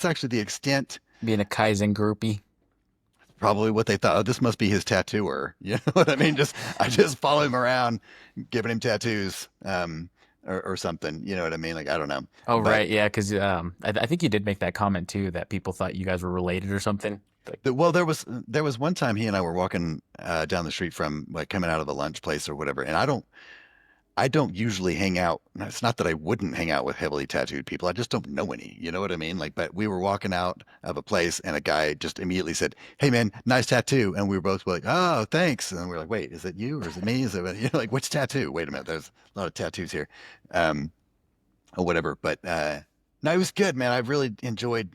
actually the extent, being a Kaizen groupie. probably what they thought. Oh, this must be his tattooer. You know what I mean? I just follow him around, giving him tattoos, or something. You know what I mean? Like, I don't know, Oh but right, yeah, because I think you did make that comment too that people thought you guys were related or something. Like, well, there was one time he and I were walking down the street from like coming out of the lunch place or whatever, and I don't usually hang out. It's not that I wouldn't hang out with heavily tattooed people. I just don't know any. You know what I mean? Like, but we were walking out of a place and a guy just immediately said, "Hey man, nice tattoo." And we were both like, "Oh, thanks." And we are like, "Wait, is it you or is it me? Is it, like, which tattoo? Wait a minute. There's a lot of tattoos here." Or whatever. But no, it was good, man. I really enjoyed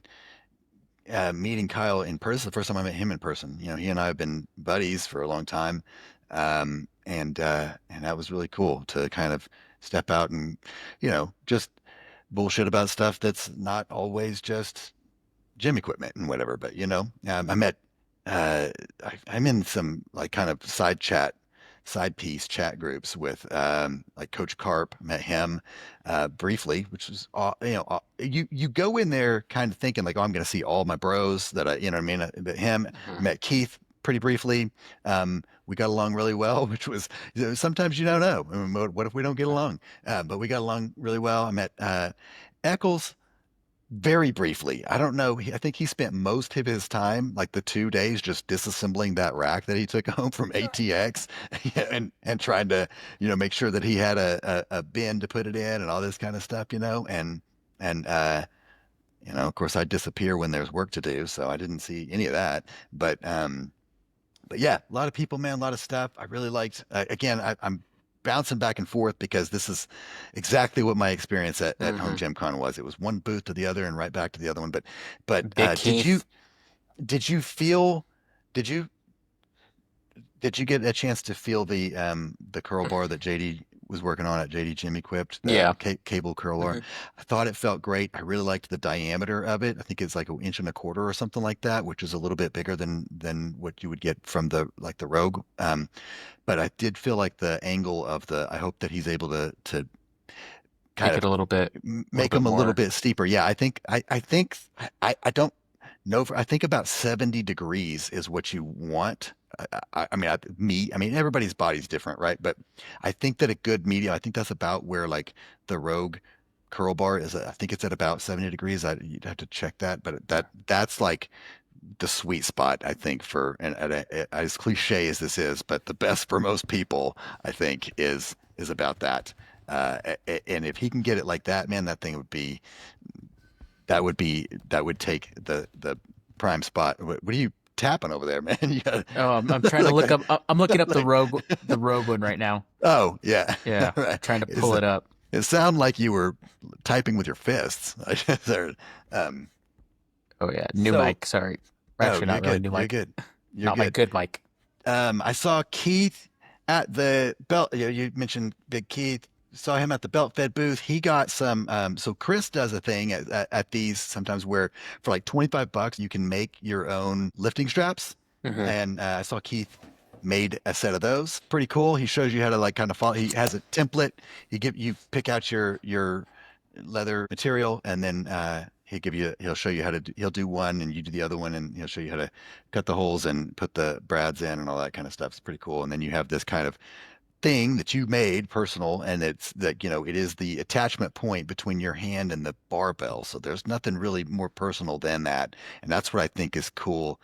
meeting Kyle in person, the first time I met him in person. You know, he and I have been buddies for a long time, and that was really cool to kind of step out and, just bullshit about stuff that's not always just gym equipment and whatever. But I met I'm in some like kind of side piece chat groups with like Coach Carp. Met him briefly, which was you go in there kind of thinking like, oh, I'm going to see all my bros that what I mean. But him, I Mhm. met Keith pretty briefly. We got along really well, which was sometimes you don't know. I mean, what if we don't get along? But we got along really well. I met Eccles very briefly. I don't know. I think he spent most of his time, like the 2 days, just disassembling that rack that he took home from ATX and trying to, make sure that he had a bin to put it in and all this kind of stuff, and of course I disappear when there's work to do, so I didn't see any of that. But yeah, a lot of people, man, a lot of stuff. I really liked. Again, I'm bouncing back and forth because this is exactly what my experience at Home Mhm. Gym Con was. It was one booth to the other and right back to the other one. But Big did you feel did you did you get a chance to feel the curl bar that JD was working on at JD Gym Equipped, the Yeah. cable curl bar? Mhm. I thought it felt great. I really liked the diameter of it. I think it's like an inch and a quarter or something like that, which is a little bit bigger than what you would get from the Rogue. But I did feel like the angle of I hope that he's able to kind Make it of a little make bit them a little more. bit steeper. Yeah, I don't know. I think about 70 degrees is what you want. I mean, everybody's body's different, right? But I think that a good medium, I think that's about where like the Rogue curl bar is. I think it's at about 70 degrees. You'd have to check that, but that's like the sweet spot, I think, as cliche as this is, but the best for most people, I think, is about that. And if he can get it like that, man, that would take the prime spot. What are you tapping over there, man? You got Oh, I'm trying to like look that, up. I'm looking up like the Rogue one right now. oh yeah, Yeah, right. trying to Is pull it up. it sound like you were typing with your fists? I guess um, Oh yeah, new so mic. Sorry, oh, actually you're not really good. new You're mic. good. You're Not my good. good mic. I saw Keith at the belt. You mentioned Big Keith. Saw him at the belt fed booth. He got some. So Chris does a thing at these sometimes where for like 25 bucks you can make your own lifting straps. Hmm. And I saw Keith made a set of those. Pretty cool. He shows you how to like kind of follow. He has a template. You pick out your leather material, and then he'll show you how to he'll do one and you do the other one, and he'll show you how to cut the holes and put the brads in and all that kind of stuff. It's pretty cool. And then you have this kind of thing that you made personal, and it's that it is the attachment point between your hand and the barbell, so there's nothing really more personal than that. And that's what I think is cool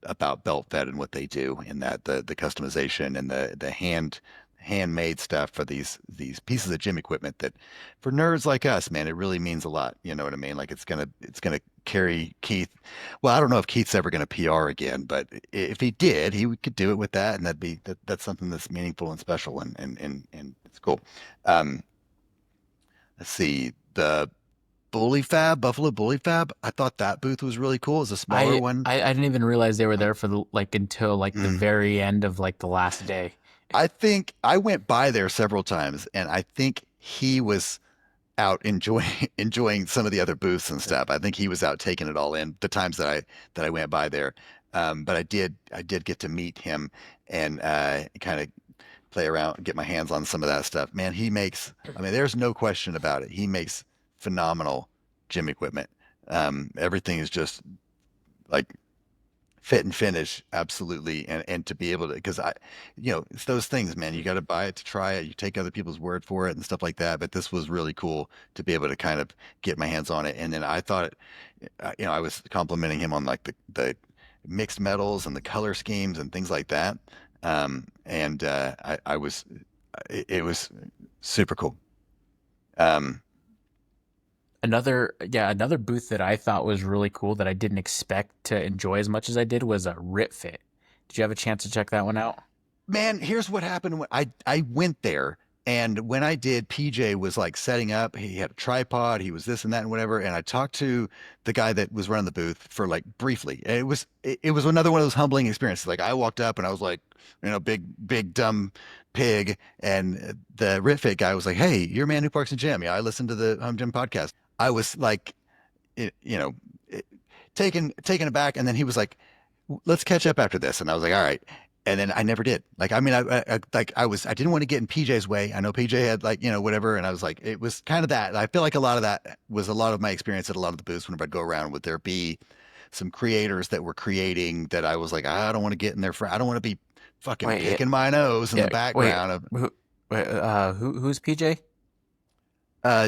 about belt fed and what they do in that the customization and the handmade stuff for these pieces of gym equipment that for nerds like us, man, it really means a lot. You know what I mean? Like it's gonna carry Keith. Well, I don't know if Keith's ever gonna PR again, but if he did, he could do it with that, and that's something that's meaningful and special, and it's cool. Um, let's see, the Buffalo Bully Fab. I thought that booth was really cool. It's a smaller one. I didn't even realize they were Um, there for the like until like the mm. very end of like the last day. I think I went by there several times, and I think he was out enjoying enjoying some of the other booths and stuff. I think he was out taking it all in the times that I went by there. But I did get to meet him and kind of play around, get my hands on some of that stuff. Man, I mean, there's no question about it. He makes phenomenal gym equipment. Everything is just like fit and finish, absolutely. And to be able to, because it's those things, man. You got to buy it to try it. You take other people's word for it and stuff like that. But this was really cool to be able to kind of get my hands on it. And then I thought, I was complimenting him on like the mixed metals and the color schemes and things like that. And I was, it was super cool. Um, Another booth that I thought was really cool that I didn't expect to enjoy as much as I did was a RitFit. Did you have a chance to check that one out? Man, here's what happened when I went there. And when I did, PJ was like setting up. He had a tripod. He was this and that and whatever. And I talked to the guy that was running the booth for like briefly. And it was another one of those humbling experiences. Like I walked up and I was like, big dumb pig. And the RitFit guy was like, "Hey, you're a man who parks in gym. Yeah, I listened to the Home Gym podcast." I was like, it, you know, it, taken aback. And then he was like, "Let's catch up after this." And I was like, "All right." And then I never did. Like, I mean, I didn't want to get in PJ's way. I know PJ had like, whatever. And I was like, it was kind of that. I feel like a lot of that was a lot of my experience at a lot of the booths whenever I'd go around. Would there be some creators that were creating that I was like, I don't want to get in there for, I don't want to be fucking Wait, yeah, picking my nose in the yeah. Wait, background of who, who's PJ?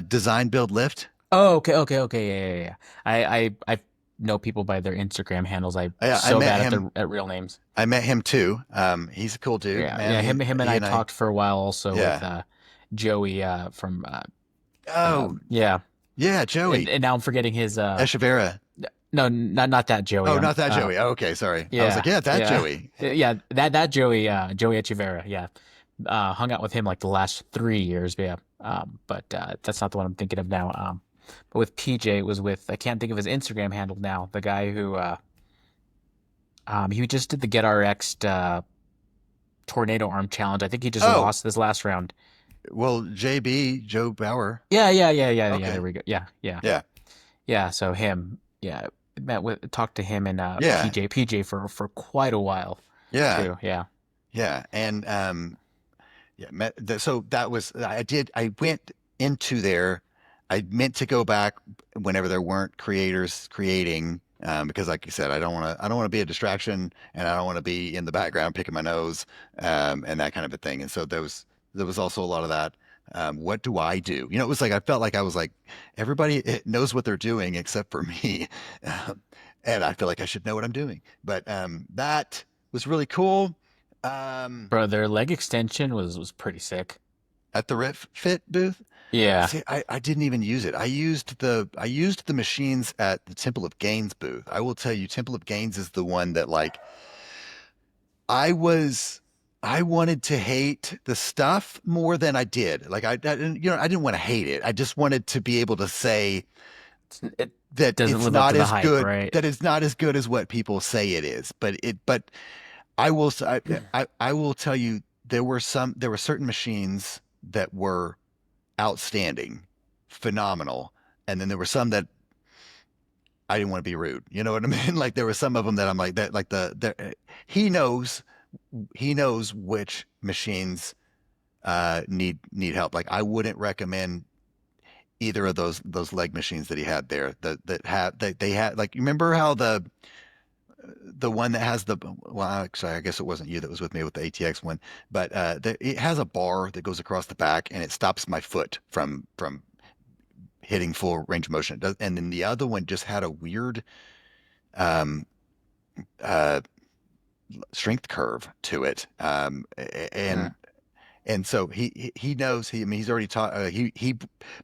design, build, lift. Oh, okay. Yeah. I know people by their Instagram handles. I'm I so met bad at him. their at real names. I met him too. He's a cool dude, Yeah, man. yeah. Him and He I and I, talked for a while also with yeah. Joey from Oh, yeah. yeah, Joey And now I'm forgetting his Echeverria. no, not that Joey. Oh, not that Joey. Oh, okay, sorry. I was like, Yeah, yeah, that yeah, Joey. yeah. That Joey, Joey Echeverria. Yeah, hung out with him like the last 3 years. Yeah, but that's not the one I'm thinking of now. But with PJ, it was with I can't think of his Instagram handle now. The guy who he just did the GetRx tornado arm challenge. I think he just Oh, lost this last round. well, JB, Joe Bauer. Yeah. There Okay. we go. Yeah. Yeah. So him, yeah, talked to him and Yeah. PJ for quite a while Yeah. too. Yeah. Yeah. And yeah, so that was I went into there. I meant to go back whenever there weren't creators creating because like you said, I don't want to be a distraction and I don't want to be in the background picking my nose and that kind of a thing. And so there was also a lot of that. What do I do? It was like I felt like I was like everybody knows what they're doing except for me. Um, and I feel like I should know what I'm doing. But that was really cool. Um, Bro, their leg extension was pretty sick. at the Fit booth. Yeah. See, I didn't even use it. I used the machines at the Temple of Gains booth. I will tell you, Temple of Gains is the one that like I was I wanted to hate the stuff more than I did. Like I didn't, I didn't want to hate it. I just wanted to be able to say It that doesn't live up to the hype, right? that it's not as good as what people say it is. But I will I will tell you there were certain machines that were outstanding, phenomenal. And then there were some that I didn't want to be rude. You know what I mean? Like there were some of them that I'm like that, like he knows, he knows which machines need help. Like I wouldn't recommend either of those leg machines that he had there that they had like, you remember how the one that has the well actually I guess it wasn't you that was with me with the ATX one, but it has a bar that goes across the back and it stops my foot from hitting full range of motion. And then the other one just had a weird um, uh, strength curve to it. Hmm. And so he knows I mean he's already taught he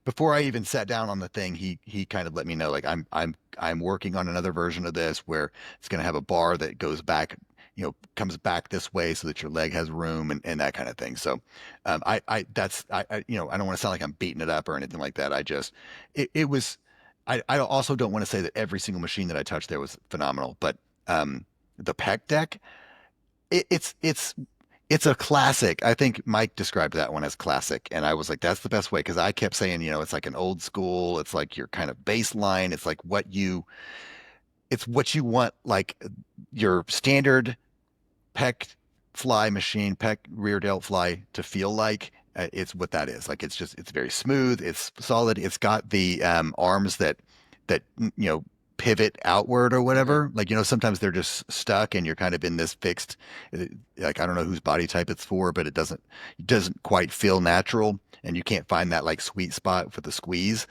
before I even sat down on the thing he kind of let me know like I'm working on another version of this where it's going to have a bar that goes back, comes back this way so that your leg has room and that kind of thing. So I don't want to sound like I'm beating it up or anything like that. I just it was I also don't want to say that every single machine that I touched there was phenomenal, but the pec deck it's a classic. I think Mike described that one as classic, and I was like, that's the best way because I kept saying, it's like an old school. It's like your kind of baseline. It's what you want, like your standard pec fly machine, pec rear delt fly to feel like. It's what that is. Like it's very smooth. It's solid. It's got the arms that pivot outward or Hmm. whatever. Like sometimes they're just stuck and you're kind of in this fixed. Like I don't know whose body type it's for, but it doesn't quite feel natural, and you can't find that like sweet spot for the squeeze.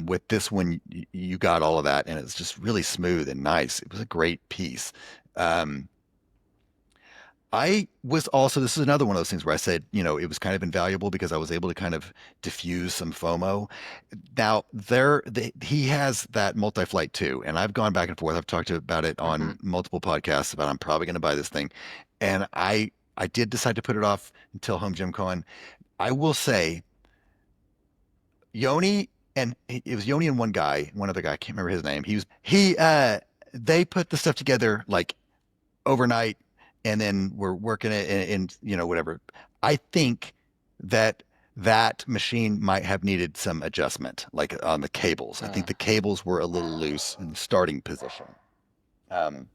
With this one, you got all of that, and it's just really smooth and nice. It was a great piece. Um, I was also, this is another one of those things where I said, it was kind of invaluable because I was able to kind of diffuse some FOMO. Now, he has that multi-flight too, and I've gone back and forth. I've talked about it Hmm. on multiple podcasts about I'm probably going to buy this thing. And I I did decide to put it off until Home Gym Con. I will say Yoni and it was Yoni and one other guy, I can't remember his name. They put the stuff together like overnight and then we're working it and whatever. I think that that machine might have needed some adjustment, like on the cables. I think Mm. the cables were a little loose in the starting position. Um,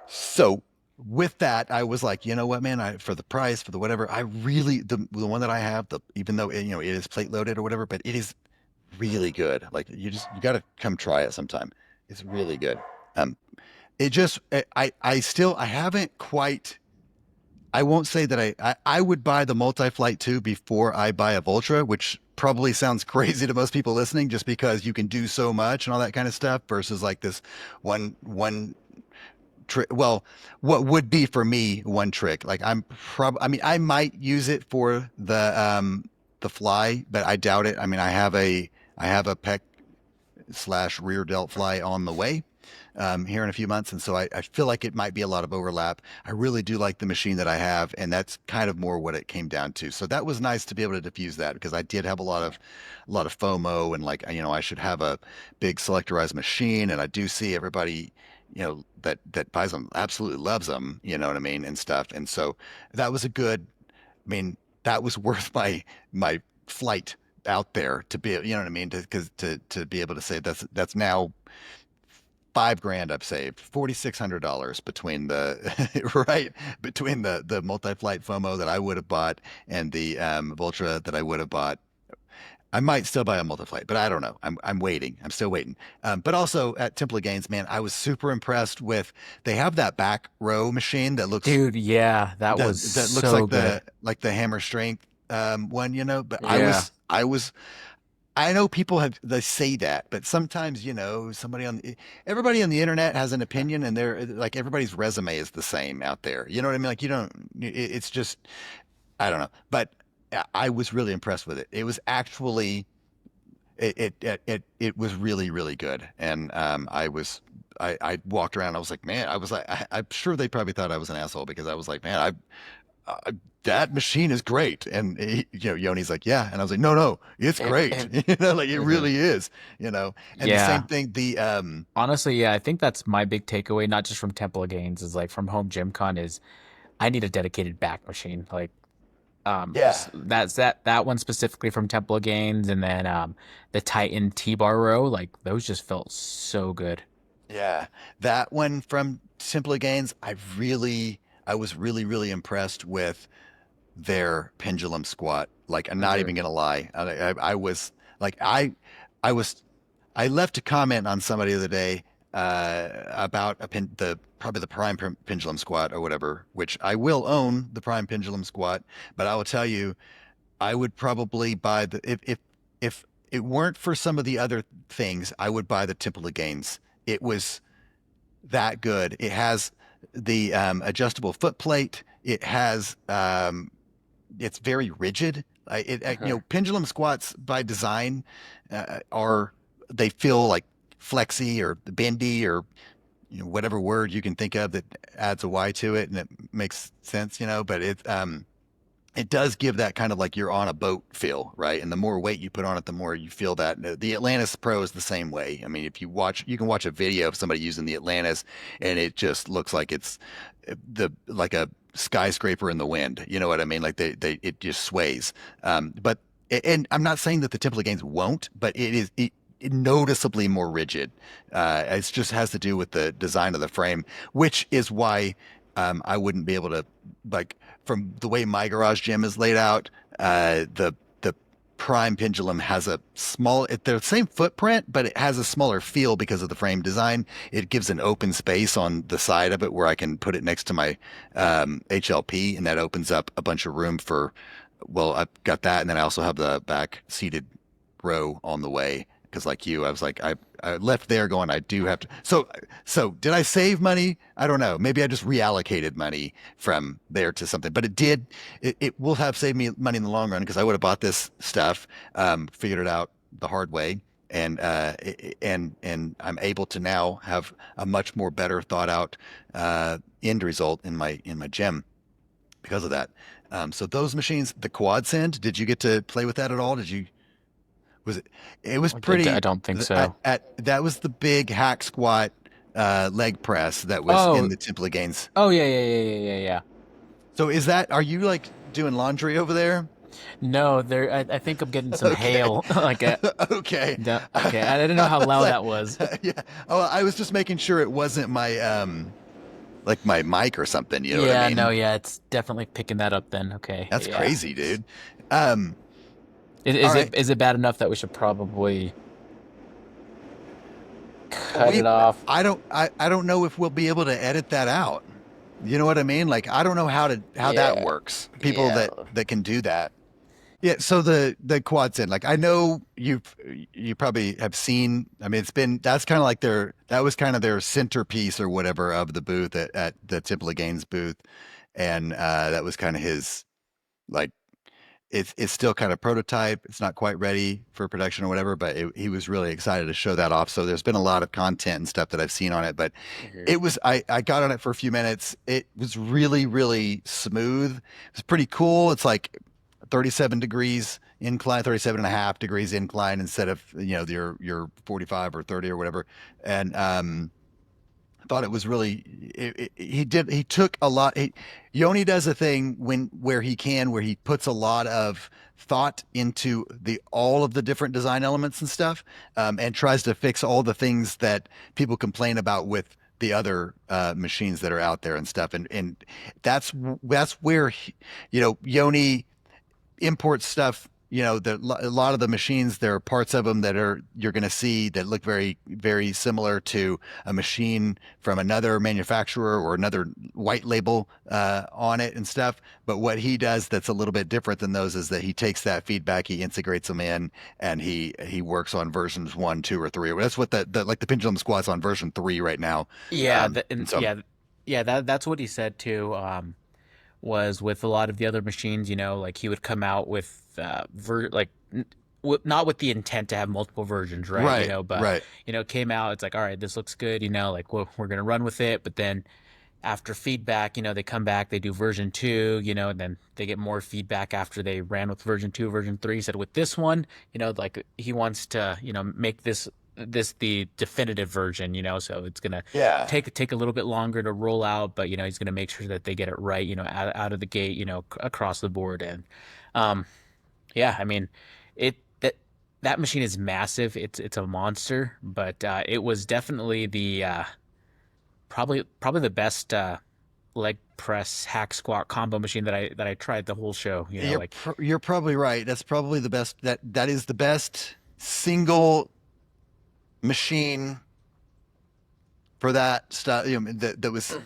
so with that, I was like, you know what, man, for the price, for the whatever, I really the one that I have, the even though it is plate loaded or whatever, but it is really good. Like you got to come try it sometime. It's really good. Um, it just I haven't quite. I won't say that I would buy the multi-flight 2 before I buy a Voltra, which probably sounds crazy to most people listening, just because you can do so much and all that kind of stuff versus like this one trick. Well, what would be for me one trick? Like I mean, I might use it for the fly, but I doubt it. I mean, I have a pec slash rear delt fly on the way here in a few months. And so I feel like it might be a lot of overlap. I really do like the machine that I have, and that's kind of more what it came down to. So that was nice to be able to diffuse that because I did have a lot of FOMO and like, I should have a big selectorized machine. And I do see everybody, that buys them absolutely loves them, you know what I mean? And stuff. And so that was I mean, that was worth my flight out there to be, you know what I mean? To be able to say that's now 5 grand I've saved, $4,600 between the right between the multi-flight FOMO that I would have bought and the Voltra that I would have bought. I might still buy a multi-flight, but I don't know. I'm waiting. I'm still waiting. But also at Temple of Gains, man, I was super impressed with. They have that back row machine that Dude, yeah, that was that looks so good. like the hammer strength one, But Yeah. I know people they say that, but sometimes, everybody on the internet has an opinion and they're like everybody's resume is the same out there. You know what I mean? Like you don't, it's just, I don't know, but I was really impressed with it. It was actually, it was really, really good. And, I walked around. I was like, man, I'm sure they probably thought I was an asshole because I was like, man, uh, that machine is great. And Yoni's like, yeah. And I was like, no, no, it's great. Like it Mhm. really is, and the same Yeah. thing, Honestly, yeah, I think that's my big takeaway, not just from Temple of Gains, is like from Home Gym Con is I need a dedicated back machine. Like yeah, that's that one specifically from Temple of Gains, and then the Titan T-bar row, like those just felt so good. yeah, that one from Simply Gains, I was really, really impressed with their pendulum squat. Like, I'm not even Hmm. gonna lie. I was like, I was I left a comment on somebody the other day about the probably the prime pendulum squat or whatever, which I will own the prime pendulum squat, but I will tell you, I would probably buy if it weren't for some of the other things, I would buy the Temple of Gains. It was that good. It has the adjustable foot plate. It's very rigid. Hmm. Pendulum squats by design are they feel like flexy or bendy or whatever word you can think of that adds a Y to it and it makes sense, but it does give that kind of like you're on a boat feel, right? And the more weight you put on it, the more you feel that. The Atlantis Pro is the same way. I mean, if you can watch a video of somebody using the Atlantis, and it just looks like it's the like a skyscraper in the wind. You know what I mean? Like it just sways. But and I'm not saying that the Temple of Gains won't, but it noticeably more rigid. It just has to do with the design of the frame, which is why I wouldn't be able to like from the way my garage gym is laid out, the Prime pendulum has they're the same footprint, but it has a smaller feel because of the frame design. It gives an open space on the side of it where I can put it next to my HLP, and that opens up a bunch of room for. Well, I've got that, and then I also have the back seated row on the way because like you, I was like I left there going I do have to. So did I save money? I don't know. Maybe I just reallocated money from there to something, but it will have saved me money in the long run because I would have bought this stuff, figured it out the hard way. And and I'm able to now have a much more better thought out end result in my gym. because of that. So those machines, the quad send, did you get to play with that at all? Did you, was it, it was I pretty, don't think so. that was the big hack squat, leg press that was in Oh, the Temple of Gains. oh yeah, yeah, yeah, yeah, yeah, yeah. So are you like doing laundry over there? No, there. I think I'm getting some Okay. hail. Like Okay. okay. I didn't know how I was loud like, that was. yeah. Oh, I was just making sure it wasn't my, like my mic or something. You know what I Yeah, no, mean? yeah, it's definitely picking that up then. Okay, That's yeah. crazy, dude. Um, all Is right. it bad enough that we should probably cut We, it off? I don't know if we'll be able to edit that out. You know what I mean? Like, I don't know how that Yeah, works. People yeah. that can do that. Yeah, so the quads in, like I know you probably have seen. I mean, it's been that's kind of like that was kind of their centerpiece or whatever of the booth at the Temple of Gaines booth, and that was kind of his like it's still kind of prototype. It's not quite ready for production or whatever, but he was really excited to show that off. So there's been a lot of content and stuff that I've seen on it, but Mhm. it was I got on it for a few minutes. It was really smooth. It's pretty cool. It's like 37 degrees incline, 37 and a half degrees incline instead of your 45 or 30 or whatever. And I thought it was really he took a lot. Yoni does a thing where he can where he puts a lot of thought into the all of the different design elements and stuff, and tries to fix all the things that people complain about with the other machines that are out there and stuff. And that's where Yoni import stuff, a lot of the machines, there are parts of them that are you're going to see that look very similar to a machine from another manufacturer or another white label on it and stuff. But what he does that's a little bit different than those is that he takes that feedback, he integrates them in, and he works on versions one, two, or three. That's what the like the pendulum squat's on version three right now. Yeah, and And so yeah, yeah. That's what he said too. Was with a lot of the other machines, like he would come out with not with the intent to have multiple versions, right? right, But right. came out. It's like, all right, this looks good. Like we're gonna run with it. But then after feedback, they come back, they do version two, and then they get more feedback after they ran with version two, version three. He said with this one, like he wants to, make this the definitive version, so it's gonna Yeah. take a little bit longer to roll out, but he's gonna make sure that they get it right, out of the gate, across the board. And yeah, I mean, it that machine is massive. It's a monster, but it was definitely the probably the best leg press hack squat combo machine that I tried the whole show. Like You're probably right. That's probably the best. That is the best single machine for that stuff. That was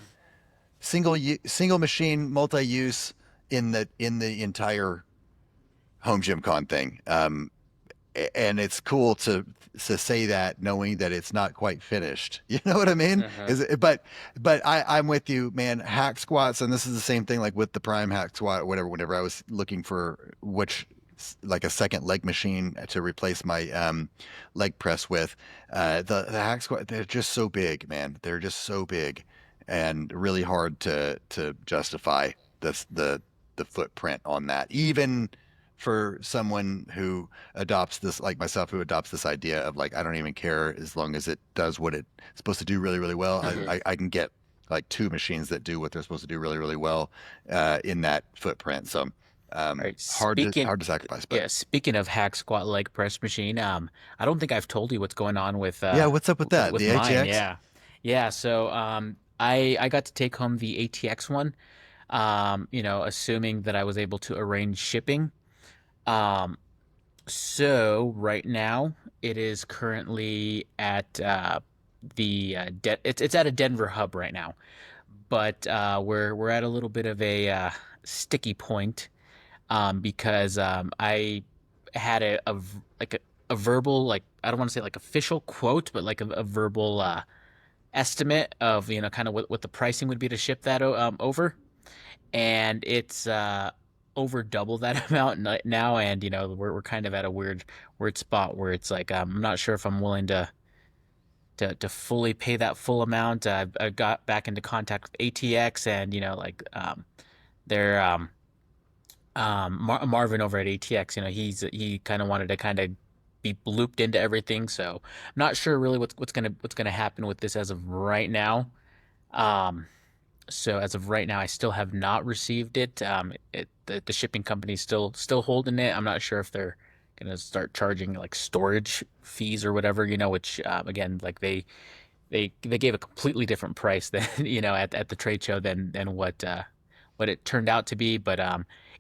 single machine multi use in the entire home gym con thing. And it's cool to say that knowing that it's not quite finished. You know what I mean? Mhm. But I'm with you, man. Hack squats, and this is the same thing like with the prime hack squat or whatever. Whenever I was looking for which like a second leg machine to replace my leg press with, the hack squat, they're just so big, man. They're just so big and really hard to justify the footprint on that, even for someone who adopts this like myself who adopts this idea of like I don't even care as long as it does what it's supposed to do really well. Mhm. I can get like two machines that do what they're supposed to do really well in that footprint. So All right. hard to sacrifice, but Yeah, speaking of hack squat leg press machine, I don't think I've told you what's going on yeah, what's up with that? with The mine. ATX? Yeah, yeah. So I got to take home the ATX one. Assuming that I was able to arrange shipping. Um, so right now it is currently at it's at a Denver hub right now, but we're at a little bit of a sticky point, because I had like a verbal, like I don't want to say like official quote, but like a verbal estimate of kind of what the pricing would be to ship that over, and it's over double that amount now, and we're kind of at a weird spot where it's like I'm not sure if I'm willing to fully pay that full amount. I got back into contact with ATX, and like They're Marvin over at ATX, he kind of wanted to kind of be looped into everything. So I'm not sure really what's gonna happen with this as of right now. Um, so as of right now, I still have not received it. The shipping company's still holding it. I'm not sure if they're gonna start charging like storage fees or whatever, which again, like they gave a completely different price than at the trade show than what it turned out to be. But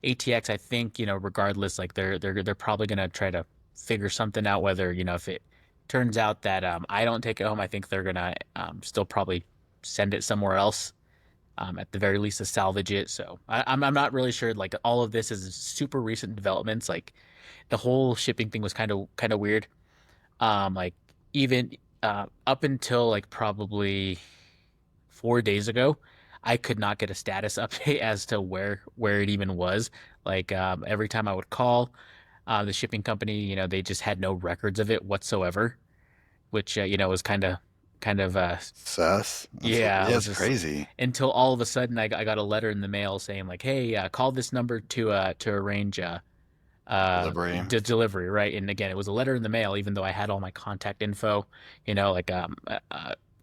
ATX, I think regardless, like they're probably gonna try to figure something out. Whether if it turns out that I don't take it home, I think they're gonna still probably send it somewhere else. At the very least, to salvage it. So I'm not really sure. Like all of this is super recent developments. Like the whole shipping thing was kind of weird. Like even up until like probably 4 days ago, I could not get a status update as to where it even was. Like every time I would call the shipping company, they just had no records of it whatsoever, which was kind of Sus. yeah, it Yeah, was it's just crazy. until all of a sudden I got a letter in the mail saying like, hey, call this number to arrange Delivery. delivery, right? And again, it was a letter in the mail, even though I had all my contact info, like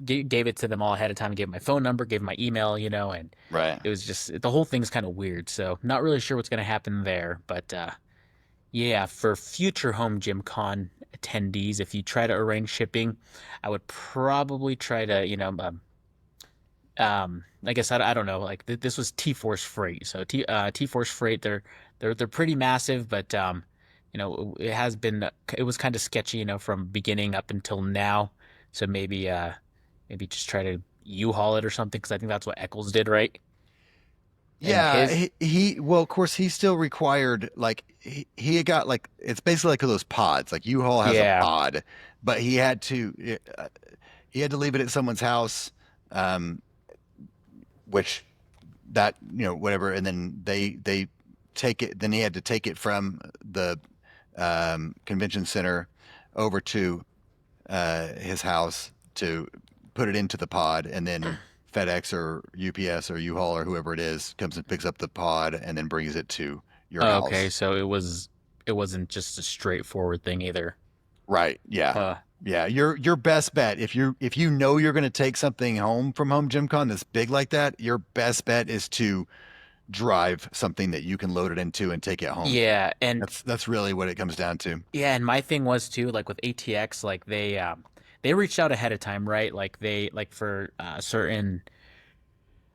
gave it to them all ahead of time, gave my phone number, gave my email, and Right. it was just the whole thing's kind of weird. So not really sure what's going to happen there, but yeah, for future Home Gym Con attendees, if you try to arrange shipping, I would probably try to, I guess I don't know. Like this was T-Force Freight, so T-Force Freight, they're pretty massive, but it has been it was kind of sketchy, from beginning up until now. So maybe just try to U-Haul it or something, because I think that's what Eccles did, right? And Yeah, his well, of course, he still required like he had got like it's basically like those pods. Like U-Haul has a yeah. pod, but he had to leave it at someone's house, um, which that whatever, and then they take it. Then he had to take it from the convention center over to his house to put it into the pod, and then FedEx or UPS or U-Haul or whoever it is comes and picks up the pod and then brings it to your Okay, house. so it wasn't just a straightforward thing either. Right. Yeah. Huh. Yeah. Your best bet if you know you're going to take something home from Home Gym Con that's big like that, your best bet is to drive something that you can load it into and take it home. Yeah, and That's really what it comes down to. yeah, and my thing was too, like with ATX, like they reached out ahead of time, right? Like for certain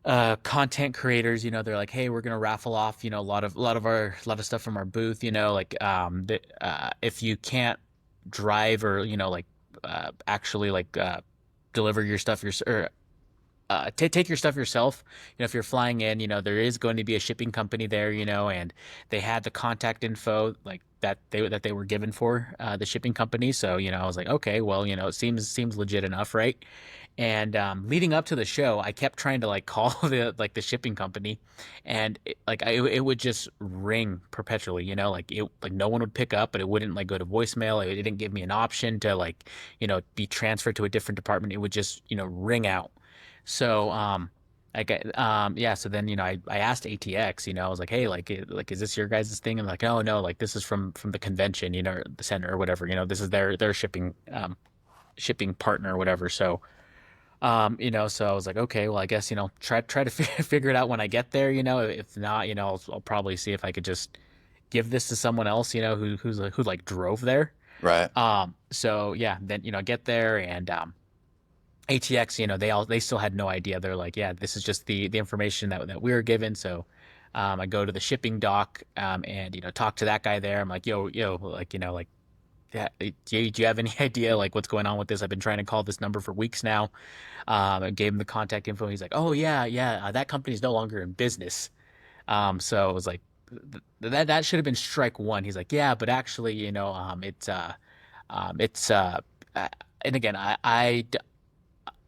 content creators, they're like, hey, we're gonna raffle off, a lot of stuff from our booth, like if you can't drive or actually like deliver your stuff or take your stuff yourself. If you're flying in, there is going to be a shipping company there, and they had the contact info like that they were given for the shipping company. So, I was like, okay, well, it seems legit enough, right? And leading up to the show, I kept trying to like call the shipping company, and it would just ring perpetually. Like no one would pick up, but it wouldn't like go to voicemail. It didn't give me an option to like be transferred to a different department. It would just ring out. So yeah. So then I asked ATX. I was like, hey, like is this your guys' thing? And like, oh no, like this is from the convention, the center or whatever. This is their shipping partner or whatever. So. So I was like, okay, well, I guess, try to figure it out when I get there, if not, I'll probably see if I could just give this to someone else, who like drove there. Right. So yeah, then, I get there and, ATX, they still had no idea. They're like, yeah, this is just the information that we were given. So, I go to the shipping dock, and, talk to that guy there. I'm like, yo, like, like, yeah, do you have any idea like what's going on with this? I've been trying to call this number for weeks now. I gave him the contact info. He's like, "Oh yeah, yeah, that company's no longer in business." So it was like that should have been strike one. He's like, "Yeah, but actually, it's uh, and again,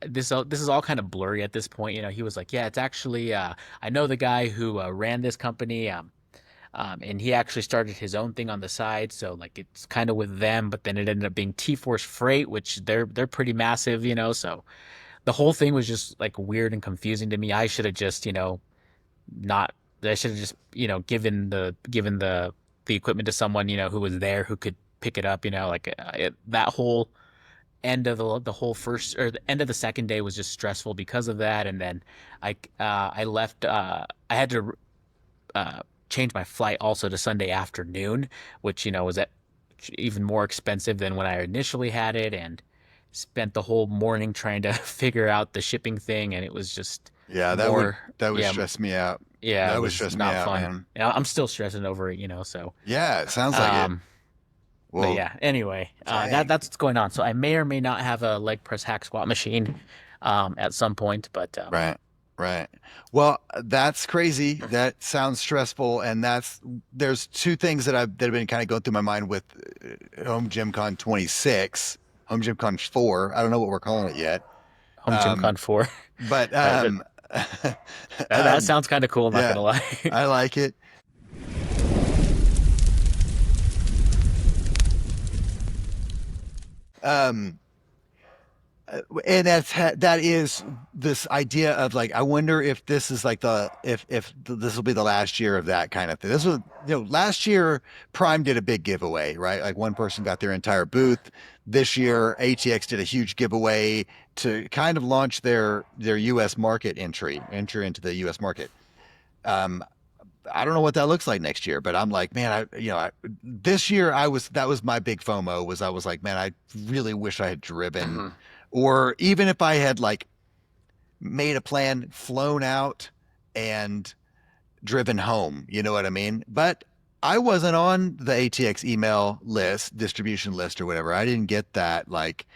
this is all kind of blurry at this point. He was like, "Yeah, it's actually I know the guy who ran this company." And he actually started his own thing on the side, so like it's kind of with them, but then it ended up being T-Force Freight, which they're pretty massive, so the whole thing was just like weird and confusing to me. I should have just, not I should have just, given the equipment to someone, who was there who could pick it up, like that whole end of the whole first or the end of the second day was just stressful because of that. And then I left, I had to uh change my flight also to Sunday afternoon, which, was at even more expensive than when I initially had it, and spent the whole morning trying to figure out the shipping thing, and it was just Yeah, more, that would yeah, stress me out. yeah, it That would was stress me not out, fun. man. I'm still stressing over it, so Yeah, it sounds like it. um but Well, yeah, anyway, dang. that's what's going on. So I may or may not have a leg press hack squat machine at some point, but Right. Right. Well, that's crazy. That sounds stressful. And there's two things that have been kind of going through my mind with Home Gym Con 26, Home Gym Con 4. I don't know what we're calling it yet. Home Gym Um, Con 4. but that, that that um, sounds kind of cool, I'm not yeah, gonna lie. I like it. Um, and that is this idea of like, I wonder if this is like this will be the last year of that kind of thing. This was, last year Prime did a big giveaway, right? Like one person got their entire booth. This year ATX did a huge giveaway to kind of launch their US market entry into the US market. um I don't know what that looks like next year, but I'm like, man, this year that was my big FOMO. Was I was like, man, I really wish I had driven, Mhm. or even if I had like made a plan, flown out and driven home, you know what I mean? But I wasn't on the ATX email list, distribution list or whatever. I didn't get that like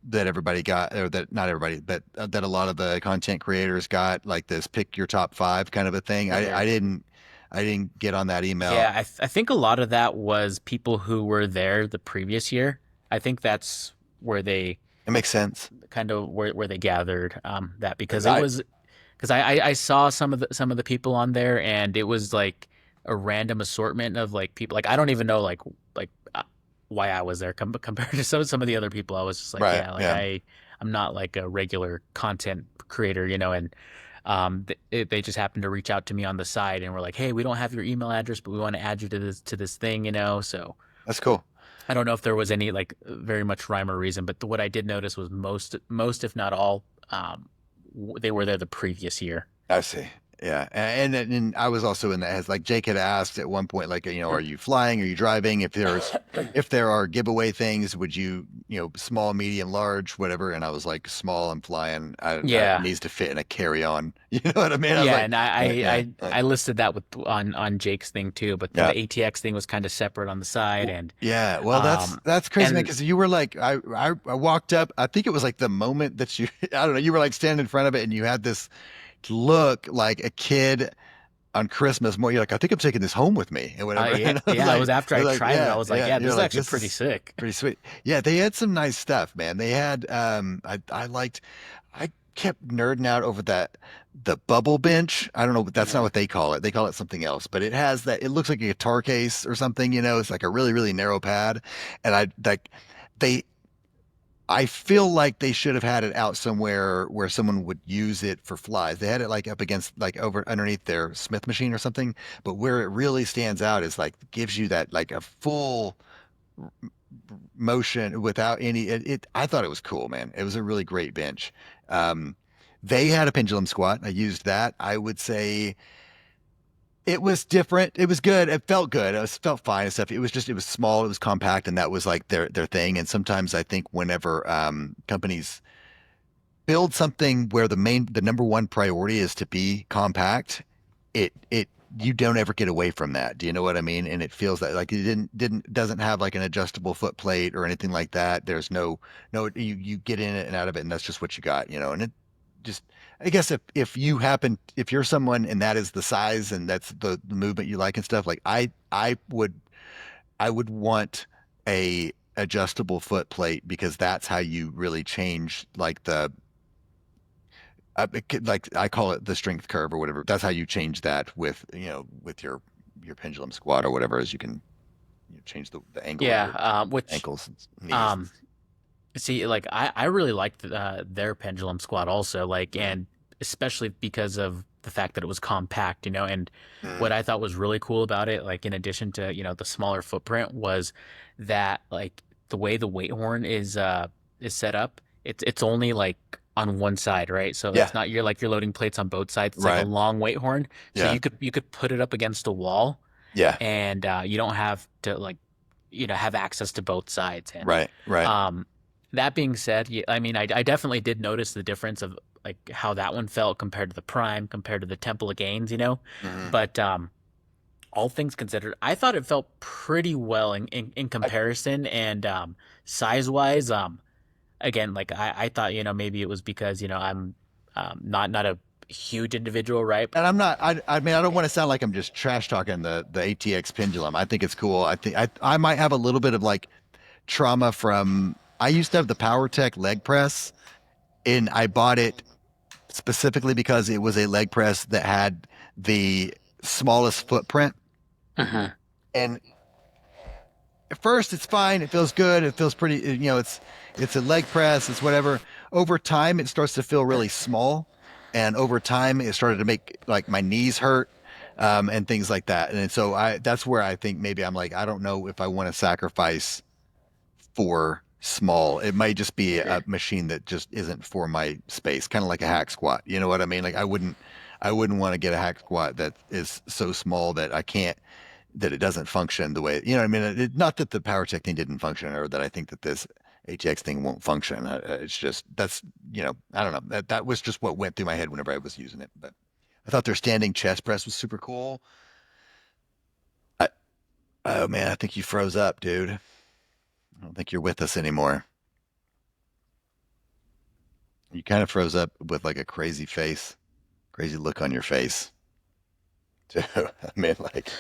that everybody got, or that not everybody, but that a lot of the content creators got, like this pick your top five kind of a thing. Mhm. I didn't get on that email. Yeah, I think a lot of that was people who were there the previous year. I think that's where they It makes sense. kind of where they gathered that, because it I was, because I saw some of the people on there, and it was like a random assortment of like people, like I don't even know like why I was there compared to some of the other people. I was just like, right, yeah, like yeah. I'm not like a regular content creator, and they just happened to reach out to me on the side and were like, hey, we don't have your email address, but we want to add you to this thing, so That's cool. I don't know if there was any like very much rhyme or reason, but what I did notice was most if not all, they were there the previous year. I see. Yeah, and I was also in that, as like Jake had asked at one point, like, are you flying? Are you driving? If there are giveaway things, would you, small, medium, large, whatever? And I was like, small, I'm flying. It Yeah, needs to fit in a carry on. You know what I mean? I was yeah, like, and I yeah, I I, I listed that with on Jake's thing too, but then yeah. the ATX thing was kind of separate on the side, Yeah, well, um that's crazy, man. and Because you were like, I walked up. I think it was like the moment that you, I don't know, you were like standing in front of it, and you had this look like a kid on Christmas morning. You're like, I think I'm taking this home with me and whatever. yeah, And yeah, it was after I tried it, I yeah, was like, yeah. yeah, this You're is like, actually this pretty is sick. pretty sweet. Yeah, they had some nice stuff, man. They had, I liked, I kept nerding out over the bubble bench. I don't know, but that's not Mhm. what they call it. They call it something else, but it has that, it looks like a guitar case or something, it's like a really, really narrow pad. And they, I feel like they should have had it out somewhere where someone would use it for flies. They had it like up against, like over underneath their Smith machine or something. But where it really stands out is like gives you that like a full motion without any. I thought it was cool, man. It was a really great bench. Um, they had a pendulum squat. I used that. I would say it was different. It was good. It felt good. Felt fine and stuff. It was small. It was compact, and that was like their thing. And sometimes I think whenever companies build something where the number one priority is to be compact, it you don't ever get away from that. Do you know what I mean? And it feels that like it doesn't have like an adjustable foot plate or anything like that. There's no you get in it and out of it, and that's just what you got, and it just, I guess if you're someone and that is the size and that's the movement you like and stuff, like I would want a adjustable foot plate, because that's how you really change like like I call it the strength curve or whatever. That's how you change that with, with your pendulum squat or whatever, is you can, change the angle of Yeah, your which ankles and knees. um see, like I really liked their pendulum squat also, like, and especially because of the fact that it was compact, and what Mm. I thought was really cool about it, like in addition to, the smaller footprint, was that like the way the weight horn is set up, it's only like on one side, right? So Yeah. it's not you're loading plates on both sides. It's like a Right. long weight horn. So Yeah. you could put it up against a wall Yeah. and you don't have to like have access to both sides. And Right. Right. um that being said, yeah, I mean I definitely did notice the difference of like how that one felt compared to the Prime, compared to the Temple of Gains. Hmm. But all things considered, I thought it felt pretty well in comparison. And size wise, again, like I thought, maybe it was because, I'm not a huge individual, right? And I'm not. I mean, I don't want to sound like I'm just trash talking the ATX pendulum. I think it's cool. I think I might have a little bit of like trauma from. I used to have the PowerTech leg press, and I bought it specifically because it was a leg press that had the smallest footprint. Uh-huh. And at first, it's fine. It feels good. It feels pretty. It's a leg press. It's whatever. Over time, it starts to feel really small, and over time, it started to make like my knees hurt, and things like that. And so that's where I think maybe I'm like, I don't know if I want to sacrifice for small. It might just be a machine that just isn't for my space, kind of like a hack squat. You know what I mean? Like I wouldn't want to get a hack squat that is so small that I can't, that it doesn't function the way, you know what I mean? Not that the PowerTech thing didn't function or that I think that this HX thing won't function. It's just, I don't know. That was just what went through my head whenever I was using it. But I thought their standing chest press was super cool. I, oh man, I think you froze up, dude. I don't think you're with us anymore. You kind of froze up with like a crazy face, crazy look on your face. Too. I mean, like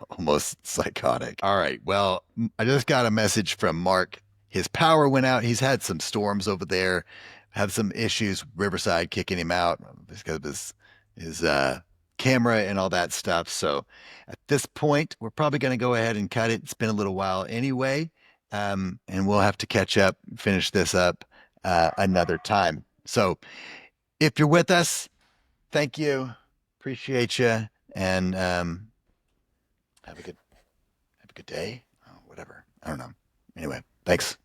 almost psychotic. All right. Well, I just got a message from Mark. His power went out. He's had some storms over there, had some issues, Riverside kicking him out because of his camera and all that stuff. So at this point, we're probably going to go ahead and cut it. It's been a little while anyway. And we'll have to catch up, finish this up another time. So if you're with us, thank you. Appreciate you. And have a good day. Oh, whatever. I don't know. Anyway, thanks.